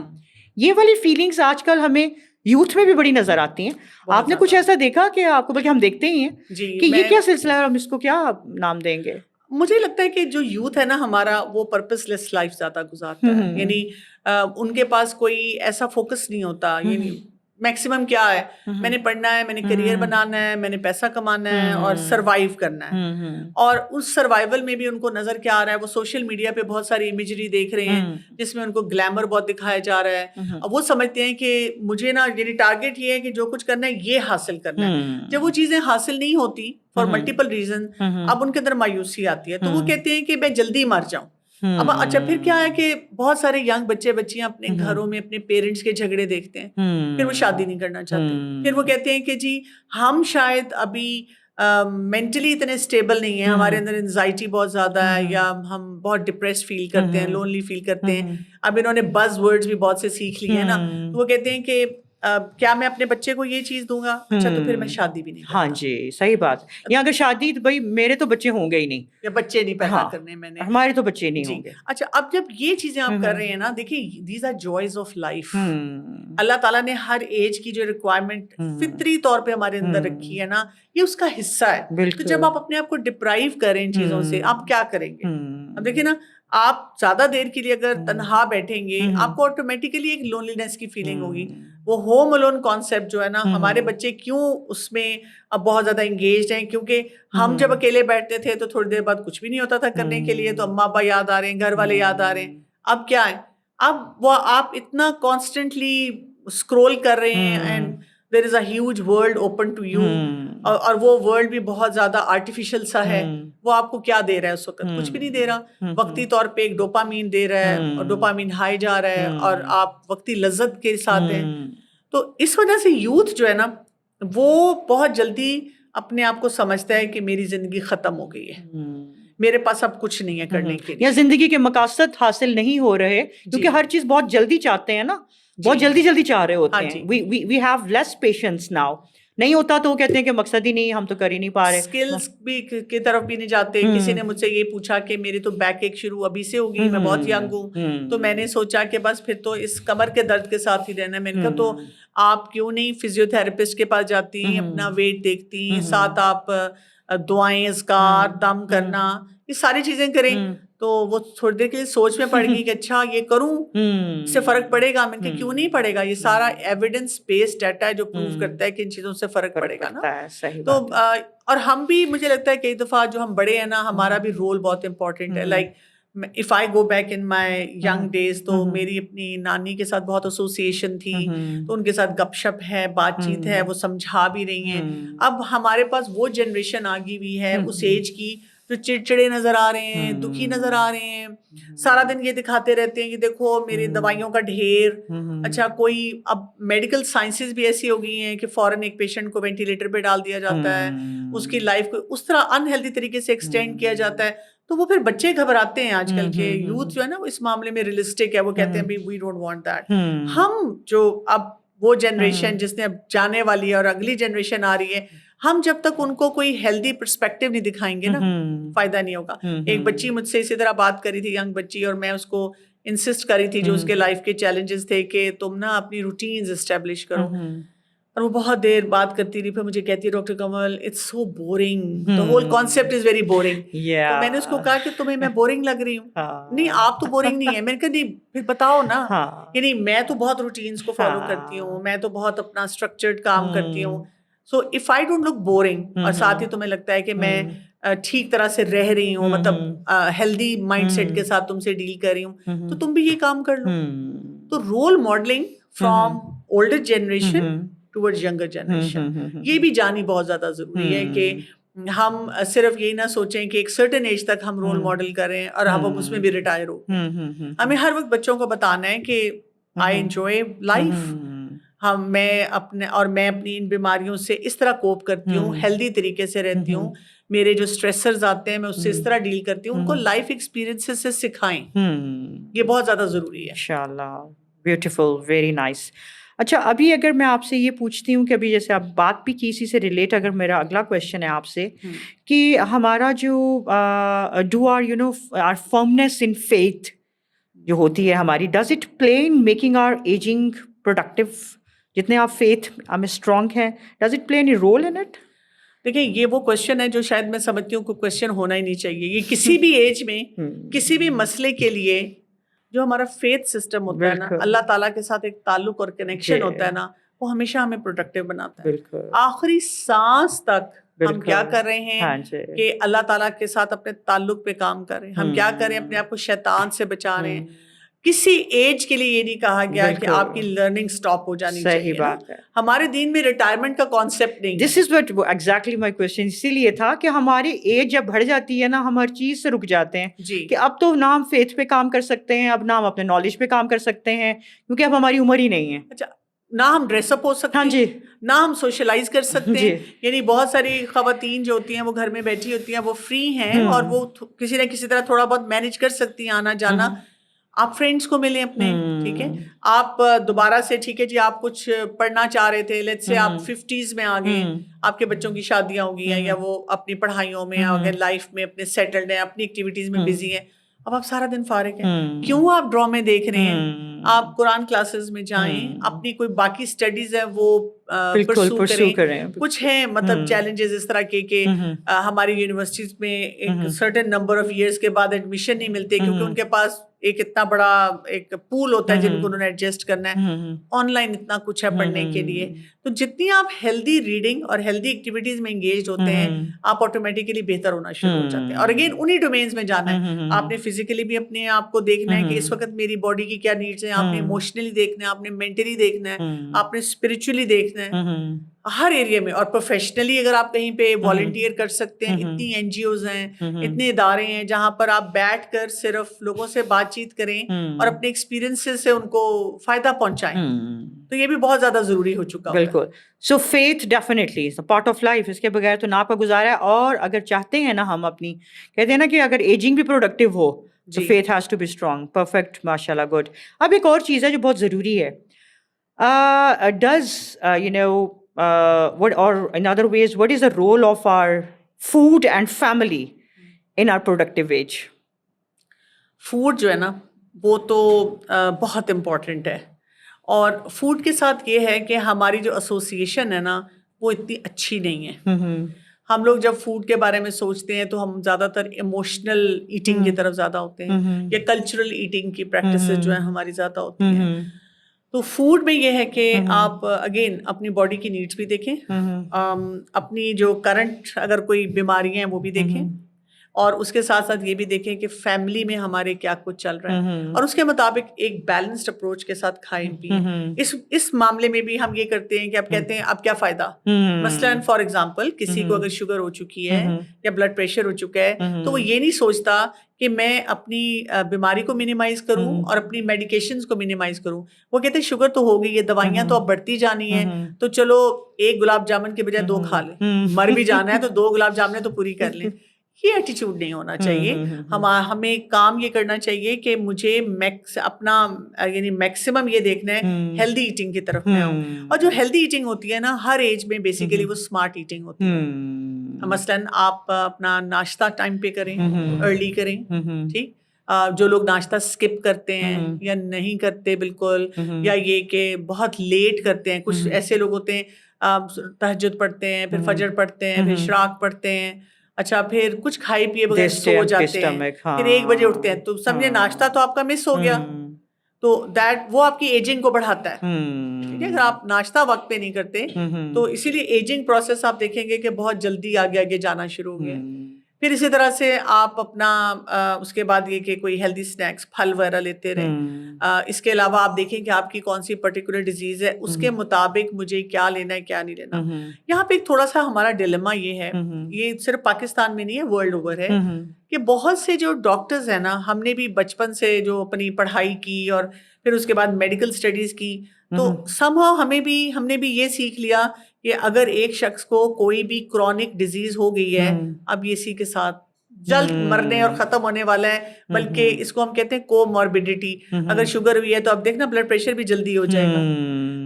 یہ والی فیلنگز آج کل ہمیں یوتھ میں بھی بڑی نظر آتی ہیں. آپ نے کچھ ایسا دیکھا کہ آپ کو, بلکہ ہم دیکھتے ہی ہیں کہ یہ کیا سلسلہ ہے, ہم اس کو کیا نام دیں گے؟ مجھے لگتا ہے کہ جو یوتھ ہے نا ہمارا, وہ پرپس لیس لائف زیادہ گزارتا ہے. یعنی ان کے پاس کوئی ایسا فوکس نہیں ہوتا. یعنی میکسیمم کیا ہے, میں نے پڑھنا ہے, میں نے کیریئر بنانا ہے, میں نے پیسہ کمانا ہے اور سروائیو کرنا ہے. اور اس سروائیول میں بھی ان کو نظر کیا آ رہا ہے, وہ سوشل میڈیا پہ بہت ساری امیجری دیکھ رہے ہیں جس میں ان کو گلیمر بہت دکھایا جا رہا ہے. اب وہ سمجھتے ہیں کہ مجھے نا, یعنی ٹارگیٹ یہ ہے کہ جو کچھ کرنا ہے یہ حاصل کرنا ہے. جب وہ چیزیں حاصل نہیں ہوتی فار ملٹیپل ریزن, اب ان کے اندر مایوسی آتی ہے. تو وہ کہتے ہیں کہ میں جلدی مر جاؤں. اب اچھا پھر کیا ہے کہ بہت سارے ینگ بچے بچیاں اپنے گھروں میں اپنے پیرنٹس کے جھگڑے دیکھتے ہیں, پھر وہ شادی نہیں کرنا چاہتے. پھر وہ کہتے ہیں کہ جی ہم شاید ابھی مینٹلی اتنے اسٹیبل نہیں ہیں, ہمارے اندر انزائٹی بہت زیادہ ہے, یا ہم بہت ڈپریس فیل کرتے ہیں, لونلی فیل کرتے ہیں. اب انہوں نے بز ورڈز بھی بہت سے سیکھ لیے ہیں نا, تو وہ کہتے ہیں کہ کیا میں اپنے بچے کو یہ چیز دوں گا؟ اچھا تو پھر میں شادی بھی نہیں کرتا. ہاں جی صحیح بات. یا اگر شادی تو بھائی میرے تو بچے ہوں گے ہی نہیں, یا بچے نہیں پیدا کرنے میں نے, ہمارے تو بچے نہیں ہوں گے. اچھا اب جب یہ چیزیں آپ کر رہے ہیں نا, دیکھیے these are joys of life. اللہ تعالیٰ نے ہر ایج کی جو ریکوائرمنٹ فطری طور پہ ہمارے اندر رکھی ہے نا, یہ اس کا حصہ ہے. تو جب آپ اپنے آپ کو ڈپرائیو کریں ان چیزوں سے, آپ کیا کریں گے؟ اب دیکھیں نا, آپ زیادہ دیر کے لیے اگر تنہا بیٹھیں گے, آپ کو آٹومیٹیکلی ایک لونلینس کی فیلنگ ہوگی. وہ ہوم الون کانسیپٹ جو ہے نا, ہمارے بچے کیوں اس میں اب بہت زیادہ انگیجڈ ہیں, کیونکہ ہم جب اکیلے بیٹھتے تھے تو تھوڑی دیر بعد کچھ بھی نہیں ہوتا تھا کرنے کے لیے, تو اماں ابا یاد آ رہے ہیں, گھر والے یاد آ رہے ہیں. اب کیا ہے, اب وہ آپ اتنا کانسٹنٹلی اسکرول کر رہے ہیں, and there is a huge world open to you, اور وہ ورلڈ بھی بہت زیادہ آرٹیفیشل سا ہے. وہ آپ کو کیا دے رہا ہے اس وقت؟ کچھ بھی نہیں دے رہا. وقتی طور پہ ایک ڈوپامین دے رہا ہے, اور ڈوپامین ہائی جا رہا ہے, اور آپ وقتی لذت کے ساتھ ہیں. تو اس وجہ سے یوتھ جو ہے نا, وہ بہت جلدی اپنے آپ کو سمجھتا ہے کہ میری زندگی ختم ہو گئی ہے, میرے پاس اب کچھ نہیں ہے کرنے کے لیے, یا زندگی کے مقاصد حاصل نہیں ہو رہے, کیونکہ ہر چیز بہت جلدی چاہتے ہیں نا, بہت جلدی چاہ رہے ہوتے ہیں. We have less patience now. نہیں ہوتا تو وہ کہتے ہیں کہ مقصد ہی نہیں, ہم تو کر ہی نہیں پا رہے. اسکلز بھی کی طرف بھی نہیں جاتے. کسی نے مجھ سے یہ پوچھا کہ میری تو بیک ایک شروع ابھی سے ہوگی, میں بہت ینگ ہوں, تو میں نے سوچا کہ بس پھر تو اس کمر کے درد کے ساتھ ہی رہنا ہے. میں نے کہا تو آپ کیوں نہیں فزیو تھراپسٹ کے پاس جاتی, اپنا ویٹ دیکھتی, ساتھ آپ دعائیں, اذکار, دم کرنا, یہ ساری چیزیں کریں, تو وہ تھوڑی دیر کے لیے سوچ میں پڑ گئی کہ اچھا یہ کروں اس سے فرق پڑے گا. میں کہ کیوں نہیں پڑے گا, یہ سارا ایویڈنس بیسڈ ڈیٹا ہے جو پروف کرتا ہے کہ ان چیزوں سے فرق پڑے گا نا. تو اور ہم بھی, مجھے لگتا ہے کئی دفعہ جو ہم بڑے ہیں نا, ہمارا بھی رول بہت امپورٹنٹ ہے. Like if I go back in my young days, تو میری اپنی نانی کے ساتھ بہت ایسوسیشن تھی, تو ان کے ساتھ گپ شپ ہے, بات چیت ہے, وہ سمجھا بھی رہی ہیں. اب ہمارے پاس وہ جنریشن آ گئی ہوئی ہے اس ایج کی جو چڑچڑے نظر آ رہے ہیں, دکھی نظر آ رہے ہیں, سارا دن یہ دکھاتے رہتے ہیں کہ دیکھو میری دوائیوں کا ڈھیر. اچھا کوئی اب میڈیکل سائنسز بھی ایسی ہو گئی ہیں کہ فوراً ایک پیشنٹ کو وینٹیلیٹر پہ ڈال دیا جاتا ہے, اس کی لائف کو اس طرح انہیلدی طریقے سے ایکسٹینڈ کیا جاتا ہے. تو وہ پھر بچے گھبراتے ہیں. آج کل کے یوتھ جو ہے نا وہ اس معاملے میں ریئلسٹک ہے, وہ کہتے ہیں وی ڈونٹ وانٹ دیٹ. ہم جو اب وہ جنریشن جس نے اب جانے والی ہے اور اگلی جنریشن آ رہی ہے, ہم جب تک ان کو کوئی ہیلدی پرسپیکٹو نہیں دکھائیں گے نا, فائدہ نہیں ہوگا. ایک بچی مجھ سے اسی طرح بات کری تھی, ینگ بچی, اور میں اس کو انسسٹ کری تھی جو اس کے لائف کے چیلنجز تھے کہ تم نا اپنی روٹینز اسٹیبلش کرو. اور وہ بہت دیر بات کرتی رہی, پھر مجھے کہتی ہے doctor Kamal it's so boring, the whole concept is very boring. تو میں نے اس کو کہا کہ تمہیں میں بورنگ لگ رہی ہوں؟ نہیں آپ تو بورنگ نہیں ہے. میں نے کہا نہیں پھر بتاؤ نا. یعنی میں تو بہت روٹینز کو فالو کرتی ہوں, میں تو بہت اپنا اسٹرکچرڈ کام کرتی ہوں. So if I don't look boring, اور ساتھ ہی تمہیں لگتا ہے کہ میں ٹھیک طرح سے رہ رہی ہوں, مطلب ہیلدی مائنڈ سیٹ کے ساتھ تم سے ڈیل کر رہی ہوں, تو تم بھی یہ کام کر لو. تو role modelling from older generation toward younger generation, یہ بھی جانی بہت زیادہ ضروری ہے کہ ہم صرف یہی نہ سوچیں کہ ایک سرٹن ایج تک ہم رول ماڈل کریں اور اب اس میں بھی ریٹائر ہو. ہمیں ہر وقت بچوں کو بتانا ہے کہ آئی انجوائے لائف, میں اپنی ان بیماریوں سے اس طرح کوپ کرتی ہوں, ہیلدی طریقے سے رہتی ہوں, میرے جو اسٹریسرز آتے ہیں میں اس سے اس طرح ڈیل کرتی ہوں. ان کو لائف ایکسپیرینس سے سکھائیں, یہ بہت زیادہ ضروری ہے. انشاءاللہ, بیوٹیفل, ویری نائس. اچھا ابھی اگر میں آپ سے یہ پوچھتی ہوں کہ ابھی جیسے آپ بات بھی کی اسی سے ریلیٹ, اگر میرا اگلا کویشچن ہے آپ سے کہ ہمارا جو do are you know our firmness in faith جو ہوتی ہے ہماری, does it play in making our ageing productive? جتنے آپ فیتھ میں اسٹرانگ ہیں, does it play any role in it? دیکھیں یہ وہ کویشچن ہے جو شاید میں سمجھتی ہوں کہ کویشچن ہونا ہی نہیں چاہیے. یہ کسی بھی ایج میں کسی بھی مسئلے کے لیے جو ہمارا فیتھ سسٹم ہوتا ہے نا, اللہ تعالیٰ کے ساتھ ایک تعلق اور کنیکشن ہوتا ہے نا, وہ ہمیشہ ہمیں پروڈکٹیو بناتا ہے. آخری سانس تک ہم کیا کر رہے ہیں کہ اللہ تعالیٰ کے ساتھ اپنے تعلق پہ کام کر رہے ہیں, ہم کیا کر رہے ہیں اپنے آپ کو شیطان سے بچا رہے ہیں. کسی ایج کے لیے یہ نہیں کہا گیا کہ آپ کی لرننگ سٹاپ ہو جانی چاہیے. ہمارے دین میں ریٹائرمنٹ کا کانسیپٹ نہیں. This is what exactly my question, اسی لیے تھا کہ ہماری ایج جب بڑھ جاتی ہے نا, ہم ہر چیز سے رک جاتے ہیں کہ اب تو نہ ہم فیتھ پہ کام کر سکتے ہیں, اب نہ ہم اپنے نالج پہ کام کر سکتے ہیں, کیونکہ اب ہماری عمر ہی نہیں ہے. اچھا, نہ ہم ڈریس اپ ہو سکتے ہیں, نہ ہم سوشلائز کر سکتے ہیں. یعنی بہت ساری خواتین جو ہوتی ہیں وہ گھر میں بیٹھی ہوتی ہیں, وہ فری ہیں اور وہ کسی نہ کسی طرح تھوڑا بہت مینج کر سکتی ہیں آنا جانا. آپ فرینڈس کو ملیں اپنے, ٹھیک ہے, آپ دوبارہ سے, ٹھیک ہے جی آپ کچھ پڑھنا چاہ رہے تھے, لیٹس سے آپ 50s میں آ گئے, آپ کے بچوں کی شادیاں ہو گئی ہیں یا وہ اپنی پڑھائیوں میں اگر لائف میں اپنے سیٹلڈ ہیں, اپنی ایکٹیویٹیز میں بزی ہیں, اب آپ سارا دن فارغ ہیں, کیوں آپ ڈرامے دیکھ رہے ہیں؟ آپ قرآن کلاسز میں جائیں, اپنی کوئی باقی اسٹڈیز ہیں وہ پرسو کریں. کچھ ہیں مطلب چیلنجز اس طرح کے کہ ہماری یونیورسٹیز میں ایک سرٹن نمبر آف ایئرس کے بعد ایڈمیشن نہیں ملتے, کیونکہ ان کے پاس ایک اتنا بڑا ایک پول ہوتا ہے جن کو انہوں نے ایڈجسٹ کرنا ہے. آن لائن اتنا کچھ ہے پڑھنے کے لیے. تو جتنی آپ ہیلدی ریڈنگ اور ہیلدی ایکٹیویٹیز میں انگیجڈ ہوتے ہیں, آپ آٹومیٹکلی بہتر ہونا شروع ہو جاتے ہیں. اور اگین انہی ڈومینز میں جانا ہے. آپ نے فزیکلی بھی اپنے آپ کو دیکھنا ہے کہ اس وقت میری باڈی کی کیا نیڈس ہیں, آپ نے ایموشنلی دیکھنا ہے, آپ نے مینٹلی دیکھنا ہے, آپ نے اسپرچولی دیکھنا ہے, ہر ایریا میں. اور پروفیشنلی اگر آپ کہیں پہ والنٹیئر کر سکتے ہیں, اتنی این جی اوز ہیں, اتنے ادارے ہیں جہاں پر آپ بیٹھ کر صرف لوگوں سے بات چیت کریں اور اپنے ایکسپیرینس سے ان کو فائدہ پہنچائیں, تو یہ بھی بہت زیادہ ضروری ہو چکا ہے. بالکل. So faith definitely is part of life, اس کے بغیر تو نا کا گزارا ہے. اور اگر چاہتے ہیں نا ہم اپنی, کہتے ہیں نا کہ اگر ایجنگ بھی پروڈکٹیو ہو تو faith has to be strong. Perfect, ماشاء اللہ, گڈ. اب ایک اور چیز ہے جو بہت ضروری ہے, does you know what, or in other ways, what is the role of our food and family in our productive age? Food جو ہے نا وہ تو بہت امپورٹنٹ ہے, اور فوڈ کے ساتھ یہ ہے کہ ہماری جو ایسوسیشن ہے نا وہ اتنی اچھی نہیں ہے. ہم لوگ جب فوڈ کے بارے میں سوچتے ہیں تو ہم زیادہ تر ایموشنل ایٹنگ کی طرف زیادہ ہوتے ہیں یا کلچرل ایٹنگ کی پریکٹسز جو ہیں ہماری زیادہ ہوتی ہیں. تو فوڈ میں یہ ہے کہ آپ اگین اپنی باڈی کی نیڈس بھی دیکھیں, اپنی جو کرنٹ اگر کوئی بیماریاں ہیں وہ بھی دیکھیں, اور اس کے ساتھ ساتھ یہ بھی دیکھیں کہ فیملی میں ہمارے کیا کچھ چل رہا ہے, اور اس کے مطابق ایک بیلنسڈ اپروچ کے ساتھ کھائیں پیئیں. اس معاملے میں بھی ہم یہ کرتے ہیں کہ آپ کہتے ہیں اب کیا فائدہ. مثلاً فار ایگزامپل کسی کو اگر شوگر ہو چکی ہے یا بلڈ پریشر ہو چکا ہے تو وہ یہ نہیں سوچتا کہ میں اپنی بیماری کو منیمائز کروں اور اپنی میڈیکیشنز کو منیمائز کروں. وہ کہتے ہیں شوگر تو ہو گئی ہے, دوائیاں تو اب بڑھتی جانی ہے, تو چلو ایک گلاب جامن کے بجائے 2 کھا لیں, مر بھی جانا ہے تو 2 گلاب جامنیں تو پوری کر لیں. یہ ایٹیچیوڈ نہیں ہونا چاہیے. ہمیں کام یہ کرنا چاہیے کہ مجھے اپنا یعنی میکسیمم یہ دیکھنا ہے ہیلدی ایٹنگ کی طرف میں آؤں. اور جو ہیلدی ایٹنگ ہوتی ہے نا ہر ایج میں بیسیکلی وہ اسمارٹ ایٹنگ ہوتی ہے. مثلاً آپ اپنا ناشتہ ٹائم پہ کریں, ارلی کریں, ٹھیک. جو لوگ ناشتہ اسکپ کرتے ہیں یا نہیں کرتے بالکل, یا یہ کہ بہت لیٹ کرتے ہیں, کچھ ایسے لوگ ہوتے ہیں تہجد پڑھتے ہیں, پھر فجر پڑھتے ہیں, پھر اشراق پڑھتے ہیں, اچھا پھر کچھ کھائے پیے بغیر سو جاتے ہیں, پھر 1 بجے اٹھتے ہیں, تو سمجھے ناشتہ تو آپ کا مس ہو گیا. تو وہ آپ کی ایجنگ کو بڑھاتا ہے. ٹھیک ہے, اگر آپ ناشتہ وقت پہ نہیں کرتے تو اسی لیے ایجنگ پروسیس آپ دیکھیں گے کہ بہت جلدی آگے آگے جانا شروع ہو گیا. پھر اسی طرح سے آپ اپنا اس کے بعد یہ کہ کوئی ہیلدی اسنیکس پھل وغیرہ لیتے رہیں. اس کے علاوہ آپ دیکھیں کہ آپ کی کون سی پرٹیکولر ڈیزیز ہے, اس کے مطابق مجھے کیا لینا ہے کیا نہیں لینا. یہاں پہ ایک تھوڑا سا ہمارا ڈیلیما یہ ہے, یہ صرف پاکستان میں نہیں ہے, ورلڈ اوور ہے, کہ بہت سے جو ڈاکٹرز ہیں نا, ہم نے بھی بچپن سے جو اپنی پڑھائی کی اور پھر اس کے بعد میڈیکل اسٹڈیز کی, تو somehow ہم نے بھی یہ سیکھ لیا کہ اگر ایک شخص کو کوئی بھی کرونک ڈیزیز ہو گئی ہے, اب یہ اسی کے ساتھ جلد مرنے اور ختم ہونے والا ہے, بلکہ اس کو ہم کہتے ہیں کو موربیڈیٹی. اگر شوگر ہوئی ہے تو اب دیکھنا بلڈ پریشر بھی جلدی ہو جائے گا.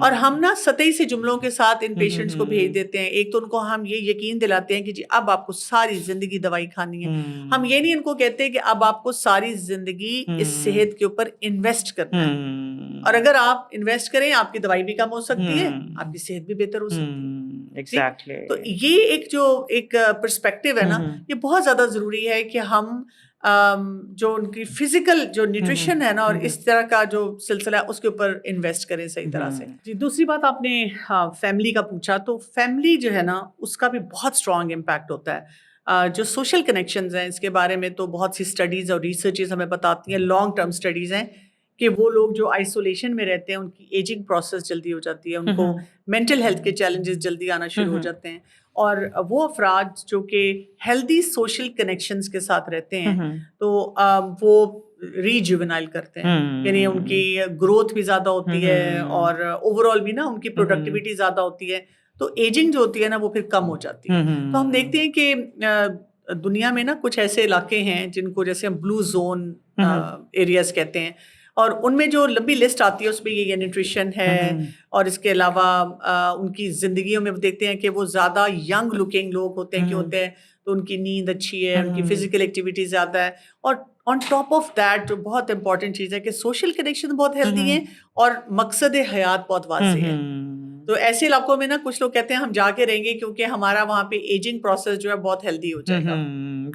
اور ہم نا سطحی سے جملوں کے ساتھ ان پیشنٹس کو بھیج دیتے ہیں. ایک تو ان کو ہم یہ یقین دلاتے ہیں کہ جی اب آپ کو ساری زندگی دوائی کھانی ہے. ہم یہ نہیں ان کو کہتے کہ اب آپ کو ساری زندگی اس صحت کے اوپر انویسٹ کرنا ہے, اور اگر آپ انویسٹ کریں آپ کی دوائی بھی کم ہو سکتی ہے, آپ کی صحت بھی بہتر ہو سکتی ہے. Exactly. تو یہ ایک پرسپیکٹو ہے نا, یہ بہت زیادہ ضروری ہے کہ ہم جو ان کی فزیکل جو نیوٹریشن ہے نا اور اس طرح کا جو سلسلہ ہے اس کے اوپر انویسٹ کریں صحیح طرح سے. جی, دوسری بات آپ نے فیملی کا پوچھا, تو فیملی جو ہے نا اس کا بھی بہت اسٹرانگ امپیکٹ ہوتا ہے. جو سوشل کنیکشنز ہیں اس کے بارے میں تو بہت سی اسٹڈیز اور ریسرچز ہمیں بتاتی ہیں, لانگ ٹرم اسٹڈیز ہیں, کہ وہ لوگ جو آئسولیشن میں رہتے ہیں ان کی ایجنگ پروسیس جلدی ہو جاتی ہے, ان کو مینٹل ہیلتھ کے چیلنجز جلدی آنا شروع ہو جاتے ہیں. اور وہ افراد جو کہ ہیلدی سوشل کنیکشنز کے ساتھ رہتے ہیں تو وہ ریجوینائل کرتے ہیں, یعنی ان کی گروتھ بھی زیادہ ہوتی ہے اور اوور آل بھی نا ان کی پروڈکٹیوٹی زیادہ ہوتی ہے, تو ایجنگ جو ہوتی ہے نا وہ پھر کم ہو جاتی ہے. تو ہم دیکھتے ہیں کہ دنیا میں نا کچھ ایسے علاقے ہیں جن کو جیسے ہم بلو زون ایریاز کہتے ہیں, اور ان میں جو لمبی لسٹ آتی ہے اس میں یہ نیوٹریشن ہے, اور اس کے علاوہ ان کی زندگیوں میں دیکھتے ہیں کہ وہ زیادہ ینگ لکنگ لوگ ہوتے ہیں, ہوتے ہیں تو ان کی نیند اچھی ہے, ان کی فزیکل ایکٹیویٹی زیادہ ہے, اور آن ٹاپ آف دیٹ جو بہت امپورٹنٹ چیز ہے کہ سوشل کنیکشن بہت ہیلدی ہیں اور مقصد حیات بہت واضح ہے. تو ایسے علاقوں میں نا کچھ لوگ کہتے ہیں ہم جا کے رہیں گے کیونکہ ہمارا وہاں پہ ایجنگ پروسیس جو ہے بہت ہیلدی ہو جائے گا.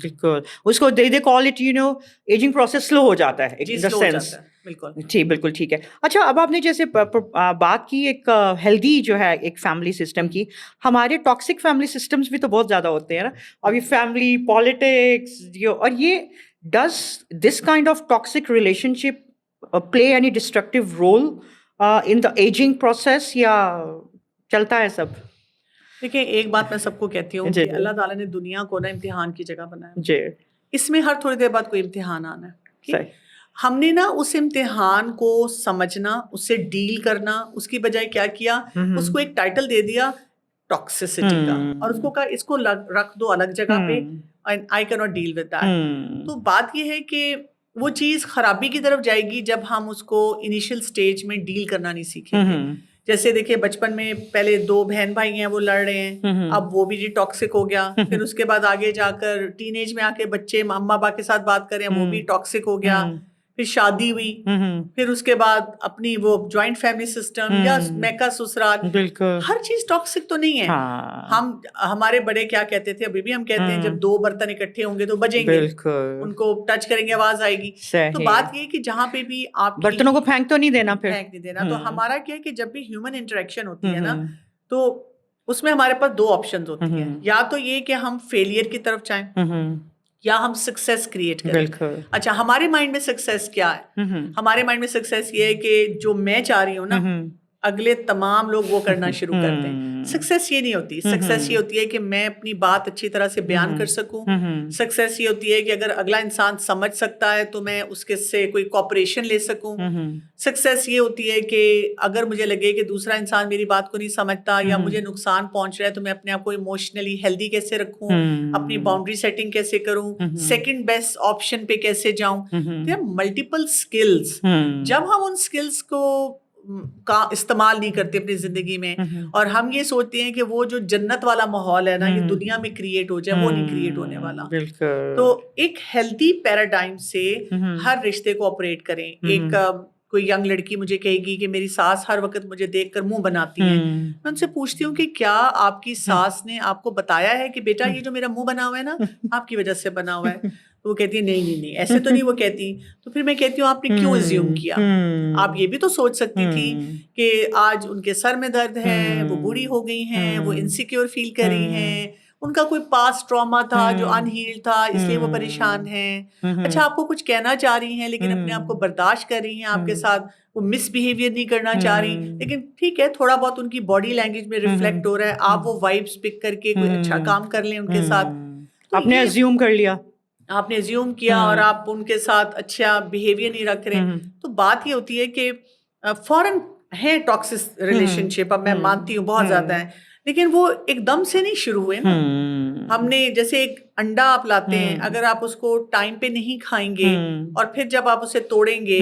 بالکل, اس کو دے کال اٹ ایجنگ پروسیس سلو ہو جاتا ہے ان دا سینس. بالکل جی بالکل ٹھیک ہے. اچھا, اب آپ نے جیسے بات کی ایک ہیلدی جو ہے ایک فیملی سسٹم کی, ہمارے ٹاکسک فیملی سسٹمس بھی تو بہت زیادہ ہوتے ہیں نا. اب یہ فیملی پالیٹکس اور یہ does this kind of toxic relationship play any destructive role in the ageing process, یا چلتا ہے سب؟ دیکھیں, ایک بات میں سب کو کہتی ہوں کہ اللہ تعالیٰ نے دنیا کو نا امتحان کی جگہ بنایا. جی, اس میں ہر تھوڑی دیر بعد کوئی امتحان آنا ہے. ہم نے نا اس امتحان کو سمجھنا, اس سے ڈیل کرنا, اس کی بجائے کیا کیا, اس کو ایک ٹائٹل دے دیا ٹاکسسٹی کا, اور اس کو کہا اس کو رکھ دو الگ جگہ پہ, I cannot deal with that. تو بات یہ ہے کہ وہ چیز خرابی کی طرف جائے گی جب ہم اس کو انیشیل سٹیج میں ڈیل کرنا نہیں سیکھیں گے. جیسے دیکھیں بچپن میں پہلے 2 بہن بھائی ہیں وہ لڑ رہے ہیں, اب وہ بھی جی ٹاکسک ہو گیا. پھر اس کے بعد آگے جا کر ٹین ایج میں آ کے بچے اماں ابا کے ساتھ بات کریں, وہ بھی ٹاکسک ہو گیا. پھر شادی ہوئی, پھر اس کے بعد اپنی وہ جوائنٹ فیملی سسٹم یا میکا سسرال, بالکل ہر چیز ٹاکسک تو نہیں ہے. ہمارے بڑے کیا کہتے تھے, ابھی بھی ہم کہتے ہیں, جب 2 برتن اکٹھے ہوں گے تو بجیں گے, ان کو ٹچ کریں گے آواز آئے گی. تو بات یہ کہ جہاں پہ بھی آپ برتنوں کو پھینک تو نہیں دینا, پھینک نہیں دینا. تو ہمارا کیا ہے کہ جب بھی ہیومن انٹریکشن ہوتی ہے نا, تو اس میں ہمارے پاس 2 آپشنز ہوتی ہیں. یا تو یہ کہ ہم فیلئر کی طرف جائیں یا ہم سکسیس کریٹ کریں. اچھا, ہمارے مائنڈ میں سکسیس کیا ہے؟ ہمارے مائنڈ میں سکسیس یہ ہے کہ جو میں چاہ رہی ہوں نا, اگلے تمام لوگ وہ کرنا شروع کر دیں. سکسیس یہ نہیں ہوتی. سکسیس یہ ہوتی ہے کہ میں اپنی بات اچھی طرح سے بیان کر سکوں. سکسیس یہ ہوتی ہے کہ اگر اگلا انسان سمجھ سکتا ہے تو میں اس کے سے کوئی کوپریشن لے سکوں. سکسیس یہ ہوتی ہے کہ اگر مجھے لگے کہ دوسرا انسان میری بات کو نہیں سمجھتا یا مجھے نقصان پہنچ رہا ہے تو میں اپنے آپ کو ایموشنلی ہیلدی کیسے رکھوں, اپنی باؤنڈری سیٹنگ کیسے کروں, سیکنڈ بیسٹ آپشن پہ کیسے جاؤں. تو ملٹیپل اسکلز, جب ہم ان اسکلز کو کا استعمال نہیں کرتے اپنی زندگی میں, اور ہم یہ سوچتے ہیں کہ وہ جو جنت والا ماحول ہے نا یہ دنیا میں کریٹ ہو جائے, وہ نہیں کریٹ ہونے والا. تو ایک ہیلدی پیراڈائم سے ہر رشتے کو آپریٹ کریں. ایک کوئی ینگ لڑکی مجھے کہے گی کہ میری ساس ہر وقت مجھے دیکھ کر منہ بناتی ہے, میں ان سے پوچھتی ہوں کہ کیا آپ کی ساس نے آپ کو بتایا ہے کہ بیٹا یہ جو میرا منہ بنا ہوا ہے نا آپ کی وجہ سے بنا ہوا ہے؟ تو وہ کہتی ہے نہیں ایسے تو نہیں وہ کہتی. تو پھر میں کہتی ہوں آپ نے کیوں ایزیوم کیا؟ آپ یہ بھی تو سوچ سکتی تھی کہ آج ان کے سر میں درد ہے, وہ بوڑھی ہو گئی ہیں, وہ انسیکیور فیل کر رہی ہیں, ان کا کوئی پاسٹ ٹراما تھا جو انہیلڈ تھا اس لیے وہ پریشان ہیں. اچھا, آپ کو کچھ کہنا چاہ رہی ہیں لیکن اپنے آپ کو برداشت کر رہی ہیں, آپ کے ساتھ وہ مس بہیویئر نہیں کرنا چاہ رہی, لیکن ٹھیک ہے تھوڑا بہت ان کی باڈی لینگویج میں ریفلیکٹ ہو رہا ہے, آپ وہ وائبس پک کر کے کوئی اچھا کام کر لیں ان کے ساتھ. آپ نے ایزیوم کر لیا, آپ نے ایزیوم کیا اور آپ ان کے ساتھ اچھا بہیویئر نہیں رکھ رہے. تو بات یہ ہوتی ہے کہ فوراً ہے ٹاکسک ریلیشن شپ, اب میں مانتی ہوں بہت زیادہ ہیں, لیکن وہ ایک دم سے نہیں شروع ہوئے نا. ہم نے جیسے ایک انڈا آپ لاتے ہیں, اگر آپ اس کو ٹائم پہ نہیں کھائیں گے اور پھر جب آپ اسے توڑیں گے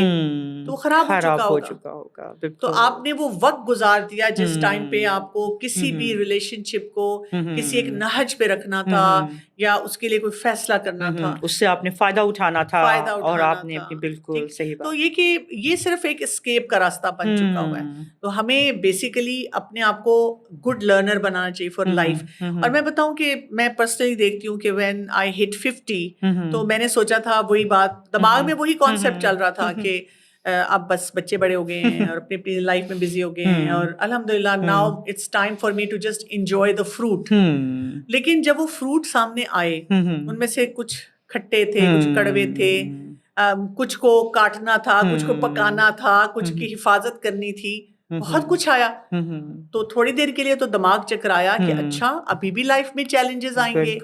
تو خراب ہو چکا ہوگا. تو آپ نے وہ وقت گزار دیا جس ٹائم پہ آپ کو کسی بھی ریلیشن شپ کو کسی ایک نہج پہ رکھنا تھا یا اس کے لیے کوئی فیصلہ کرنا تھا, اس سے آپ نے فائدہ اٹھانا تھا اور آپ نے اپنی بالکل صحیح بات. تو یہ کہ یہ صرف ایک اسکیپ کا راستہ بن چکا ہوا ہے. تو ہمیں بیسیکلی اپنے آپ کو گڈ لرنر بنانا چاہیے فار لائف. اور میں بتاؤں کہ میں پرسنلی دیکھتی ہوں کہ وین آئی ہٹ 50 تو میں نے سوچا تھا وہی بات, دماغ میں وہی کانسیپٹ چل رہا تھا کہ اب بس بچے بڑے ہو گئے ہیں اور اپنی اپنی لائف میں بزی ہو گئے ہیں, اور الحمدللہ now it's time for me to just enjoy the fruit. لیکن جب وہ فروٹ سامنے آئے, ان میں سے کچھ کھٹے تھے, کچھ کڑوے تھے, کچھ کو کاٹنا تھا, کچھ کو پکانا تھا, کچھ کی حفاظت کرنی تھی, بہت کچھ آیا. تو تھوڑی دیر کے لیے تو دماغ چکرایا کہ اچھا ابھی بھی لائف میں چیلنجز آئیں گے,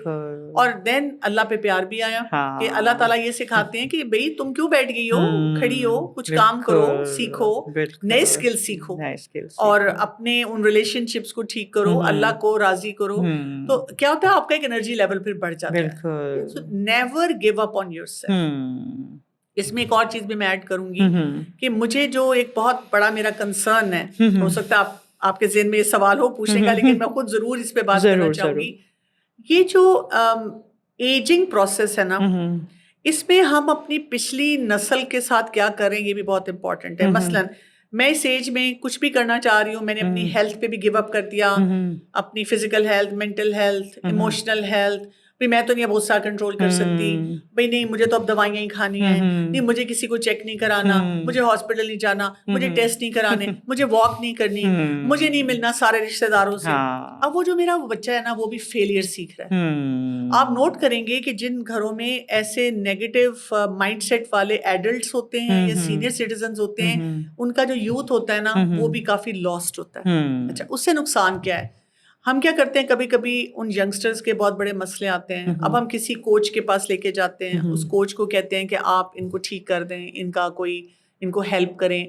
اور دین اللہ پہ پیار بھی آیا کہ اللہ تعالیٰ یہ سکھاتے ہیں کہ بھئی تم کیوں بیٹھ گئی ہو, کھڑی ہو, کچھ کام کرو, سیکھو, نئے اسکل سیکھو, اور اپنے ان ریلیشن شپس کو ٹھیک کرو, اللہ کو راضی کرو. تو کیا ہوتا ہے آپ کا ایک انرجی لیول پھر بڑھ جاتا ہے. So never give up on yourself. اس میں ایک اور چیز بھی میں ایڈ کروں گی کہ مجھے جو ایک بہت بڑا میرا کنسرن ہے, ہو سکتا ہے آپ کے ذہن میں یہ سوال ہو پوچھنے کا, لیکن میں خود ضرور اس پہ بات کرنا چاہوں گی. یہ جو ایجنگ پروسیس ہے نا, اس میں ہم اپنی پچھلی نسل کے ساتھ کیا کریں یہ بھی بہت امپورٹنٹ ہے. مثلاً میں اس ایج میں کچھ بھی کرنا چاہ رہی ہوں, میں نے اپنی ہیلتھ پہ بھی گیو اپ کر دیا, اپنی physical health, mental health, emotional health. میں تو نہیں اب غصہ کنٹرول کر سکتی, بھائی نہیں مجھے تو اب دوائیاں ہی کھانی ہیں, نہیں مجھے کسی کو چیک نہیں کرانا, مجھے ہاسپٹل نہیں جانا, مجھے ٹیسٹ نہیں کرانے, مجھے واک نہیں کرنی, مجھے نہیں ملنا سارے رشتے داروں سے. اب وہ جو میرا بچہ ہے نا وہ بھی فیلئر سیکھ رہا ہے. آپ نوٹ کریں گے کہ جن گھروں میں ایسے نیگیٹو مائنڈ سیٹ والے ایڈلٹس ہوتے ہیں یا سینئر سٹیزنز ہوتے ہیں, ان کا جو یوتھ ہوتا ہے نا وہ بھی کافی لاسٹ ہوتا ہے. اچھا, اس سے نقصان کیا ہے؟ ہم کیا کرتے ہیں, کبھی کبھی ان ینگسٹرز کے بہت بڑے مسئلے آتے ہیں, اب ہم کسی کوچ کے پاس لے کے جاتے ہیں, اس کوچ کو کہتے ہیں کہ آپ ان کو ٹھیک کر دیں, ان کو ہیلپ کریں.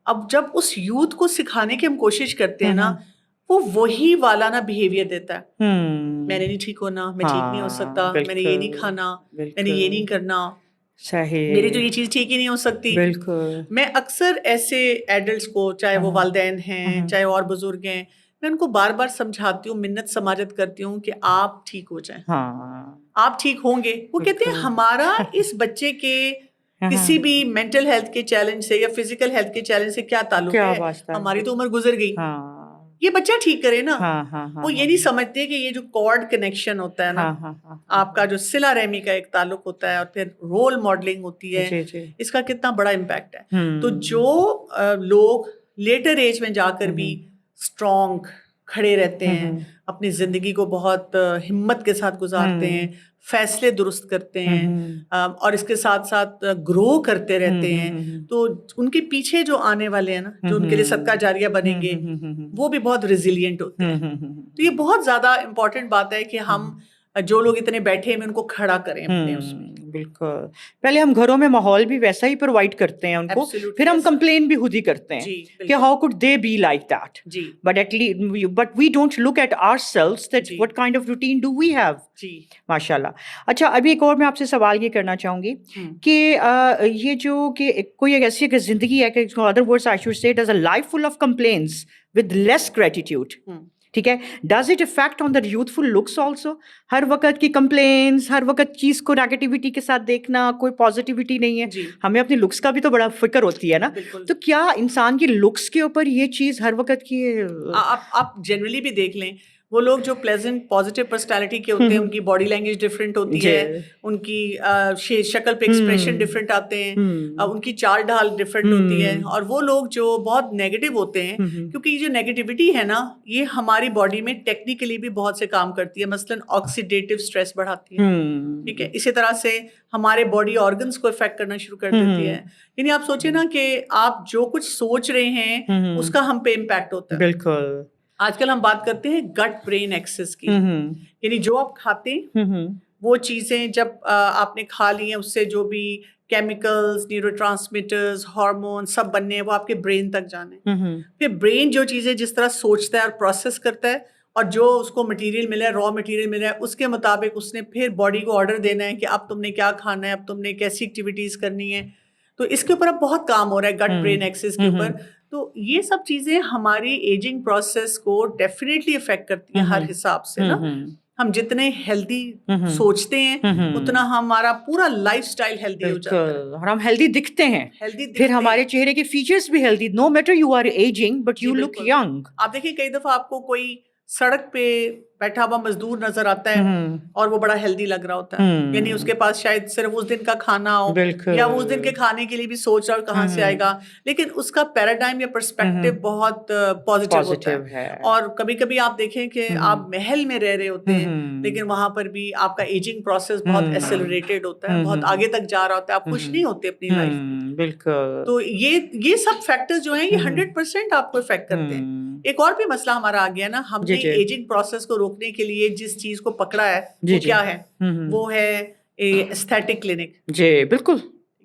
اب جب اس یوتھ کو سکھانے کی ہم کوشش کرتے ہیں نا, وہ وہی والا نا بہیویئر دیتا ہے, میں نے نہیں ٹھیک ہونا, میں ٹھیک نہیں ہو سکتا, میں نے یہ نہیں کھانا, میں نے یہ نہیں کرنا, میری تو یہ چیز ٹھیک ہی نہیں ہو سکتی. میں اکثر ایسے ایڈلٹس کو, چاہے وہ والدین ہیں چاہے اور بزرگ ہیں, میں ان کو بار بار سمجھاتی ہوں, منت سماجت کرتی ہوں کہ آپ ٹھیک ہو جائیں, آپ ٹھیک ہوں گے. وہ کہتے ہیں ہمارا اس بچے کے کسی بھی مینٹل ہیلتھ کے چیلنج سے یا فزیکل ہیلتھ کے چیلنج سے کیا تعلق ہے, ہماری تو عمر گزر گئی, یہ بچہ ٹھیک کرے نا. وہ یہ نہیں سمجھتے کہ یہ جو کارڈ کنیکشن ہوتا ہے نا, آپ کا جو صلہ رحمی کا ایک تعلق ہوتا ہے اور پھر رول ماڈلنگ ہوتی ہے, اس کا کتنا بڑا امپیکٹ ہے. تو جو لوگ لیٹر ایج میں جا کر بھی اسٹرانگ کھڑے رہتے ہیں, اپنی زندگی کو بہت ہمت کے ساتھ گزارتے ہیں, فیصلے درست کرتے ہیں اور اس کے ساتھ ساتھ گرو کرتے رہتے ہیں, تو ان کے پیچھے جو آنے والے ہیں نا, جو ان کے لیے صدقہ جاریہ بنیں گے, وہ بھی بہت ریزیلینٹ ہوتے ہیں. تو یہ بہت زیادہ امپورٹنٹ بات ہے کہ ہم جو لوگ اتنے بیٹھے ہیں ان کو کھڑا کریں اپنے اس میں. بالکل, پہلے ہم گھروں میں ماحول بھی ویسا ہی پرووائڈ کرتے ہیں ان کو, پھر ہم کمپلین بھی خود ہی کرتے ہیں کہ how could they be like that, but we don't look at ourselves that what kind of routine do we have. ماشاء اللہ. اچھا, ابھی ایک اور میں آپ سے سوال یہ کرنا چاہوں گی کہ یہ جو کہ کوئی ایک ایسی زندگی ہے کہ other words I should say it is a life full of complaints with less gratitude. ٹھیک ہے, does it affect on the youthful looks also? ہر وقت کی کمپلینس, ہر وقت چیز کو نیگیٹیوٹی کے ساتھ دیکھنا, کوئی پازیٹیوٹی نہیں ہے. ہمیں اپنی لکس کا بھی تو بڑا فکر ہوتی ہے نا, تو کیا انسان کی لکس کے اوپر یہ چیز ہر وقت کی؟ آپ جنرلی بھی دیکھ لیں, وہ لوگ جو پلیزنٹ پازیٹیو پرسنالٹی کے ہوتے ہیں, ان کی باڈی لینگویج ڈفرینٹ ہوتی ہے, ان کی شکل پہ ایکسپریشن ڈفرینٹ آتے ہیں, ان کی چال ڈھال ڈفرینٹ ہوتی ہے. اور وہ لوگ جو بہت نیگیٹو ہوتے ہیں, کیونکہ یہ جو نیگیٹیوٹی ہے نا, یہ ہماری باڈی میں ٹیکنیکلی بھی بہت سے کام کرتی ہے. مثلاً آکسیڈیٹیو اسٹریس بڑھاتی ہے, ٹھیک ہے. اسی طرح سے ہمارے باڈی آرگنس کو افیکٹ کرنا شروع کر دیتی ہے. یعنی آپ سوچیں نا کہ آپ جو کچھ سوچ رہے ہیں اس کا ہم پہ امپیکٹ ہوتا ہے. بالکل. آج کل ہم بات کرتے ہیں گٹ برین ایکسس کی, یعنی جو آپ کھاتے ہیں وہ چیزیں جب آپ نے کھا لی ہیں, اس سے جو بھی کیمیکلز, نیورو ٹرانسمیٹرز, ہارمون سب بننے ہیں, وہ آپ کے برین تک جانے. پھر برین جو چیزیں جس طرح سوچتا ہے اور پروسیس کرتا ہے, اور جو اس کو مٹیریل ملا ہے, را مٹیریل ملا ہے, اس کے مطابق اس نے پھر باڈی کو آرڈر دینا ہے کہ اب تم نے کیا کھانا ہے, اب تم نے کیسی ایکٹیویٹیز کرنی ہے. تو اس کے اوپر اب بہت کام ہو رہا ہے گٹ برین ایکسس کے اوپر. تو یہ سب چیزیں ہماری ایجنگ پروسیس کو ڈیفینیٹلی افیکٹ کرتی ہیں ہر حساب سے نا. ہم جتنے ہیلدی سوچتے ہیں اتنا ہمارا پورا لائف اسٹائل ہیلدی ہو جاتا ہے, اور ہم ہیلدی دکھتے ہیں, پھر ہمارے چہرے کے فیچرز بھی healthy, no matter you are ageing but you look young. آپ دیکھیں کئی دفعہ آپ کو کوئی سڑک پہ بیٹھا ہوا مزدور نظر آتا ہے اور وہ بڑا ہیلدی لگ رہا ہوتا ہے, یعنی اس کے پاس شاید صرف اس دن کا کھانا ہو, یا وہ اس دن کے کھانے کے لیے بھی سوچ رہا ہو کہاں سے آئے گا, لیکن اس کا پیراڈائم یا پرسپیکٹو بہت پازیٹیو ہوتا ہے. اور کبھی کبھی آپ دیکھیں کہ آپ محل میں رہ رہے ہوتے ہیں لیکن وہاں پر بھی آپ کا ایجنگ پروسیس بہت ایکسلریٹڈ ہوتا ہے, بہت آگے تک جا رہا ہوتا ہے, آپ خوش نہیں ہوتے اپنی لائف میں. بالکل. تو یہ سب فیکٹر جو ہیں یہ 100% آپ کو افیکٹ کرتے ہیں. ایک اور بھی مسئلہ ہمارا آ گیا نا, ہم نے ایجنگ پروسیس کو روکنے کے لیے جس چیز کو پکڑا ہے وہ کیا ہے, وہ ہے ایستھیٹک کلینک. جی بالکل.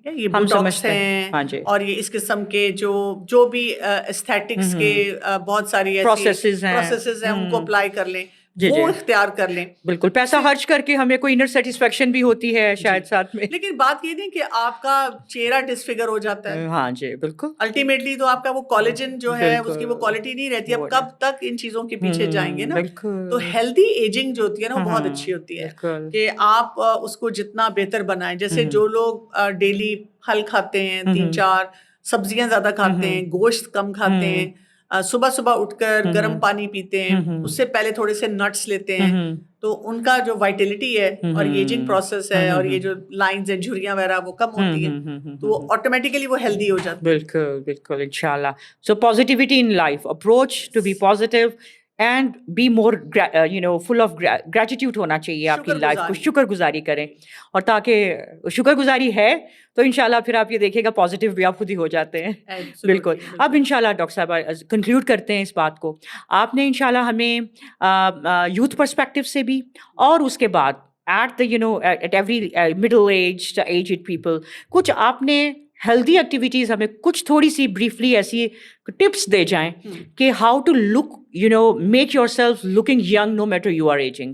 یہ بوٹاکس ہیں اور یہ اس قسم کے جو بھی ایستھیٹکس کے بہت ساری پروسیسز ہیں ان کو اپلائی کر لیں, وہ اختیار کر لیں. بالکل, پیسہ خرچ کر کے ہمیں کوئی انر سیٹسفیکشن بھی ہوتی ہے شاید ساتھ میں, لیکن بات یہ نہیں کہ آپ کا چہرہ ڈسفگر ہو جاتا ہے. ہاں جی بالکل. الٹیمیٹلی تو آپ کا وہ کولیجن جو ہے اس کی وہ کوالٹی نہیں رہتی. اب کب تک ان چیزوں کے پیچھے جائیں گے نا. تو ہیلدی ایجنگ جو ہوتی ہے نا وہ بہت اچھی ہوتی ہے کہ آپ اس کو جتنا بہتر بنائیں. جیسے جو لوگ ڈیلی پھل کھاتے ہیں, 3-4 سبزیاں زیادہ کھاتے ہیں, گوشت کم کھاتے ہیں, صبح صبح اٹھ کر گرم پانی پیتے ہیں, اس سے پہلے تھوڑے سے نٹس لیتے ہیں, تو ان کا جو وائٹیلٹی ہے اور ایجنگ پروسیس ہے اور یہ جو لائنز ہیں, جھریاں وغیرہ وہ کم ہوتی ہیں, تو آٹومیٹیکلی وہ ہیلدی ہو جاتی ہے. بالکل بالکل, انشاءاللہ. So positivity in life, approach to be positive and be more full of gratitude ہونا چاہیے آپ کی لائف کو, شکر گزاری کریں, اور تاکہ شکر گزاری ہے تو انشاءاللہ پھر آپ یہ دیکھیں گا پازیٹیو بھی آپ خود ہی ہو جاتے ہیں. بالکل. اب انشاءاللہ ڈاکٹر صاحبہ کنکلیوڈ کرتے ہیں اس بات کو. آپ نے انشاءاللہ ہمیں یوتھ پرسپیکٹو سے بھی اور اس کے بعد at every middle age aged people کچھ آپ نے ہیلدی ایکٹیویٹیز ہمیں کچھ تھوڑی سی بریفلی ایسی ٹپس دے جائیں کہ how to look make yourself looking young no matter you are ageing.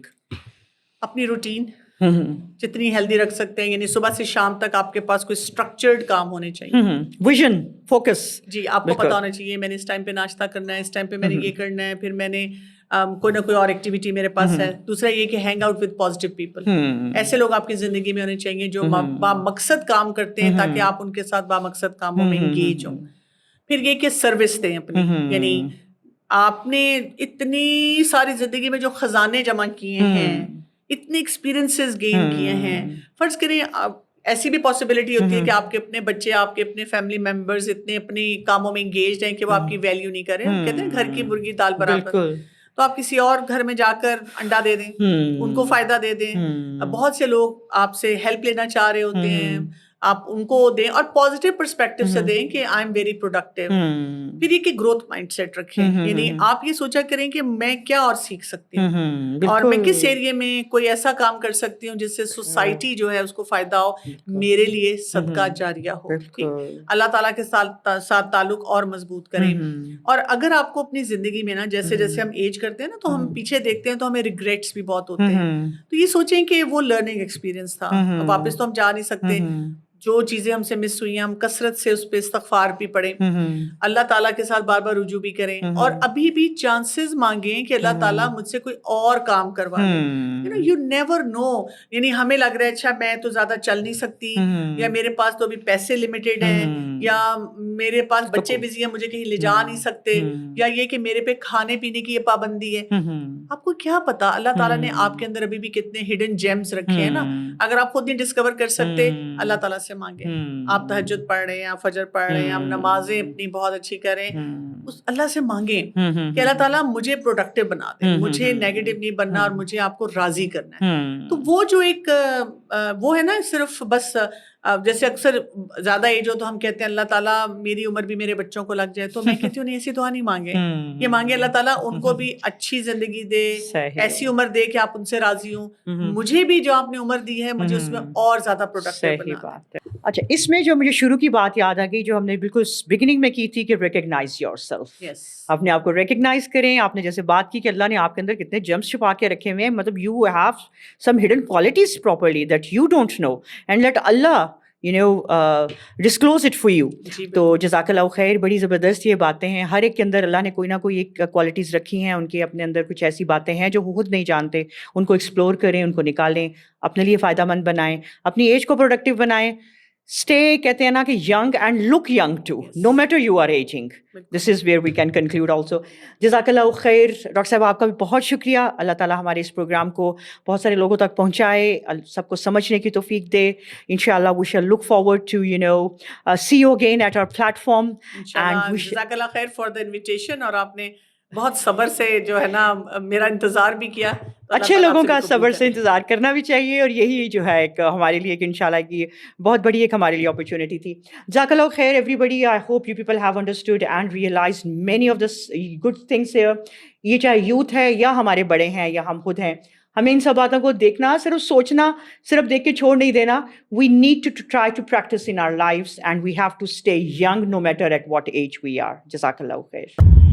اپنی روٹین جتنی ہیلدی رکھ سکتے ہیں, یعنی صبح سے شام تک آپ کے پاس کوئی اسٹرکچرڈ کام ہونے چاہیے, ویژن, فوکس. جی, آپ کو پتا ہونا چاہیے میں نے اس ٹائم پہ ناشتہ کرنا ہے, اس ٹائم پہ میں نے یہ کرنا ہے, پھر میں نے کوئی نہ کوئی اور ایکٹیویٹی میرے پاس ہے. دوسرا یہ کہ hang out with positive people, ایسے لوگ آپ کی زندگی میں ہونے چاہیے جو با مقصد کام کرتے ہیں تاکہ آپ ان کے ساتھ با مقصد کاموں میں انگیج ہوں. پھر یہ کہ سروس دیں اپنی, یعنی آپ نے اتنی ساری زندگی میں جو خزانے جمع کیے ہیں, اتنے ایکسپیرینسز گین کیے ہیں, فرض کریں ایسی بھی پاسبلٹی ہوتی ہے کہ آپ کے اپنے بچے, آپ کے اپنے فیملی ممبرز اتنے اپنے کاموں میں انگیجڈ ہیں کہ وہ آپ کی ویلیو نہیں کریں. کہتے ہیں گھر کی مرغی دال برابر, تو آپ کسی اور گھر میں جا کر انڈا دے دیں, ان کو فائدہ دے دیں. بہت سے لوگ آپ سے ہیلپ لینا چاہ رہے ہوتے ہیں, آپ ان کو دیں اور پازیٹیو پرسپیکٹو سے دیں کہ آئی ایم ویری پروڈکٹیو. پھر یہ کہ گروتھ مائنڈ سیٹ رکھیں, یعنی آپ یہ سوچا کریں کہ میں کیا اور سیکھ سکتی ہوں اور میں کس ایریے میں کوئی ایسا کام کر سکتی ہوں جس سے سوسائٹی جو ہے اس کو فائدہ ہو, میرے لیے صدقہ جاریہ ہو. اللہ تعالیٰ کے ساتھ تعلق اور مضبوط کریں. اور اگر آپ کو اپنی زندگی میں نا جیسے جیسے ہم ایج کرتے ہیں نا تو ہم پیچھے دیکھتے ہیں تو ہمیں ریگریٹس بھی بہت ہوتے ہیں, تو یہ سوچیں کہ وہ لرننگ ایکسپیرینس تھا, واپس تو ہم جا نہیں سکتے. جو چیزیں ہم سے مس ہوئی ہیں ہم کثرت سے اس پہ استغفار بھی پڑھیں, اللہ تعالیٰ کے ساتھ بار بار رجوع بھی کریں, اور ابھی بھی چانسز مانگیں کہ اللہ تعالیٰ مجھ سے کوئی اور کام کروا دے. یو نیور نو, یعنی ہمیں لگ رہا ہے اچھا میں تو زیادہ چل نہیں سکتی, یا میرے پاس تو ابھی پیسے لمیٹیڈ ہیں, یا میرے پاس بچے بزی ہیں مجھے کہیں لے جا نہیں سکتے, یا یہ کہ میرے پہ کھانے پینے کی یہ پابندی ہے. آپ کو کیا پتا اللہ تعالیٰ نے آپ کے اندر ابھی بھی کتنے ہڈن جیمز رکھے ہیں نا. اگر آپ خود نہیں ڈسکور کر سکتے, اللہ تعالیٰ سے مانگیں. آپ تہجد پڑھ رہے ہیں, آپ فجر پڑھ رہے ہیں, آپ نمازیں اپنی بہت اچھی کریں, اس اللہ سے مانگیں کہ اللہ تعالیٰ مجھے پروڈکٹیو بنا دے, مجھے نیگیٹو نہیں بننا اور مجھے آپ کو راضی کرنا ہے. تو وہ جو ایک وہ ہے نا, صرف بس جیسے اکثر زیادہ ایج ہو تو ہم کہتے ہیں اللہ تعالیٰ میری عمر بھی میرے بچوں کو لگ جائے, تو میں کہتی ہوں نہیں, ایسی دعا نہیں مانگے, یہ مانگے اللہ تعالیٰ ان کو بھی اچھی زندگی دے, ایسی عمر دے کہ آپ ان سے راضی ہوں, مجھے بھی جو آپ نے عمر دی ہے مجھے اس میں اور زیادہ پروڈکٹیو بنا دیں. اچھا, اس میں جو مجھے شروع کی بات یاد آ گئی جو ہم نے بالکل بگننگ میں کی تھی کہ ریکگنائز یور سیلف, اپنے آپ کو ریکگنائز کریں. آپ نے جیسے بات کی کہ اللہ نے آپ کے اندر کتنے جمس چھپا کے رکھے ہوئے ہیں, مطلب you have some hidden qualities properly that you don't know, and let اللہ ڈسکلوز اٹ فار یو. تو جزاک اللہ خیر, بڑی زبردست یہ باتیں ہیں. ہر ایک کے اندر اللہ نے کوئی نہ کوئی ایک کوالٹیز رکھی ہیں, ان کے اپنے اندر کچھ ایسی باتیں ہیں جو وہ خود نہیں جانتے, ان کو ایکسپلور کریں, ان کو نکالیں, اپنے لیے فائدہ مند بنائیں, اپنی ایج کو پروڈکٹیو بنائیں. Stay, کہتے ہیں نا کہ young and look young too, no matter you are aging. This is where we can conclude also. جزاک اللہ خیر. ڈاکٹر صاحب آپ کا بھی بہت شکریہ. اللہ تعالیٰ ہمارے اس پروگرام کو بہت سارے لوگوں تک پہنچائے, سب کو سمجھنے کی توفیق دے. انشاءاللہ we shall look forward to see you again at our platform. جزاک اللہ خیر for the invitation, اور آپ نے بہت صبر سے جو ہے نا میرا انتظار بھی کیا. اچھے لوگوں کا صبر سے انتظار کرنا بھی چاہیے, اور یہی جو ہے ایک ہمارے لیے کہ انشاءاللہ کی بہت بڑی ایک ہمارے لیے اپرچونٹی تھی. جزاک اللہ خیر everybody. I hope you people have understood and realised many of this good things here. یہ چاہے یوتھ ہے یا ہمارے بڑے ہیں یا ہم خود ہیں, ہمیں ان سب باتوں کو دیکھنا, صرف سوچنا, صرف دیکھ کے چھوڑ نہیں دینا. We need to try to practise in our lives, and we have to stay young no matter at what age we are. جزاک اللہ خیر.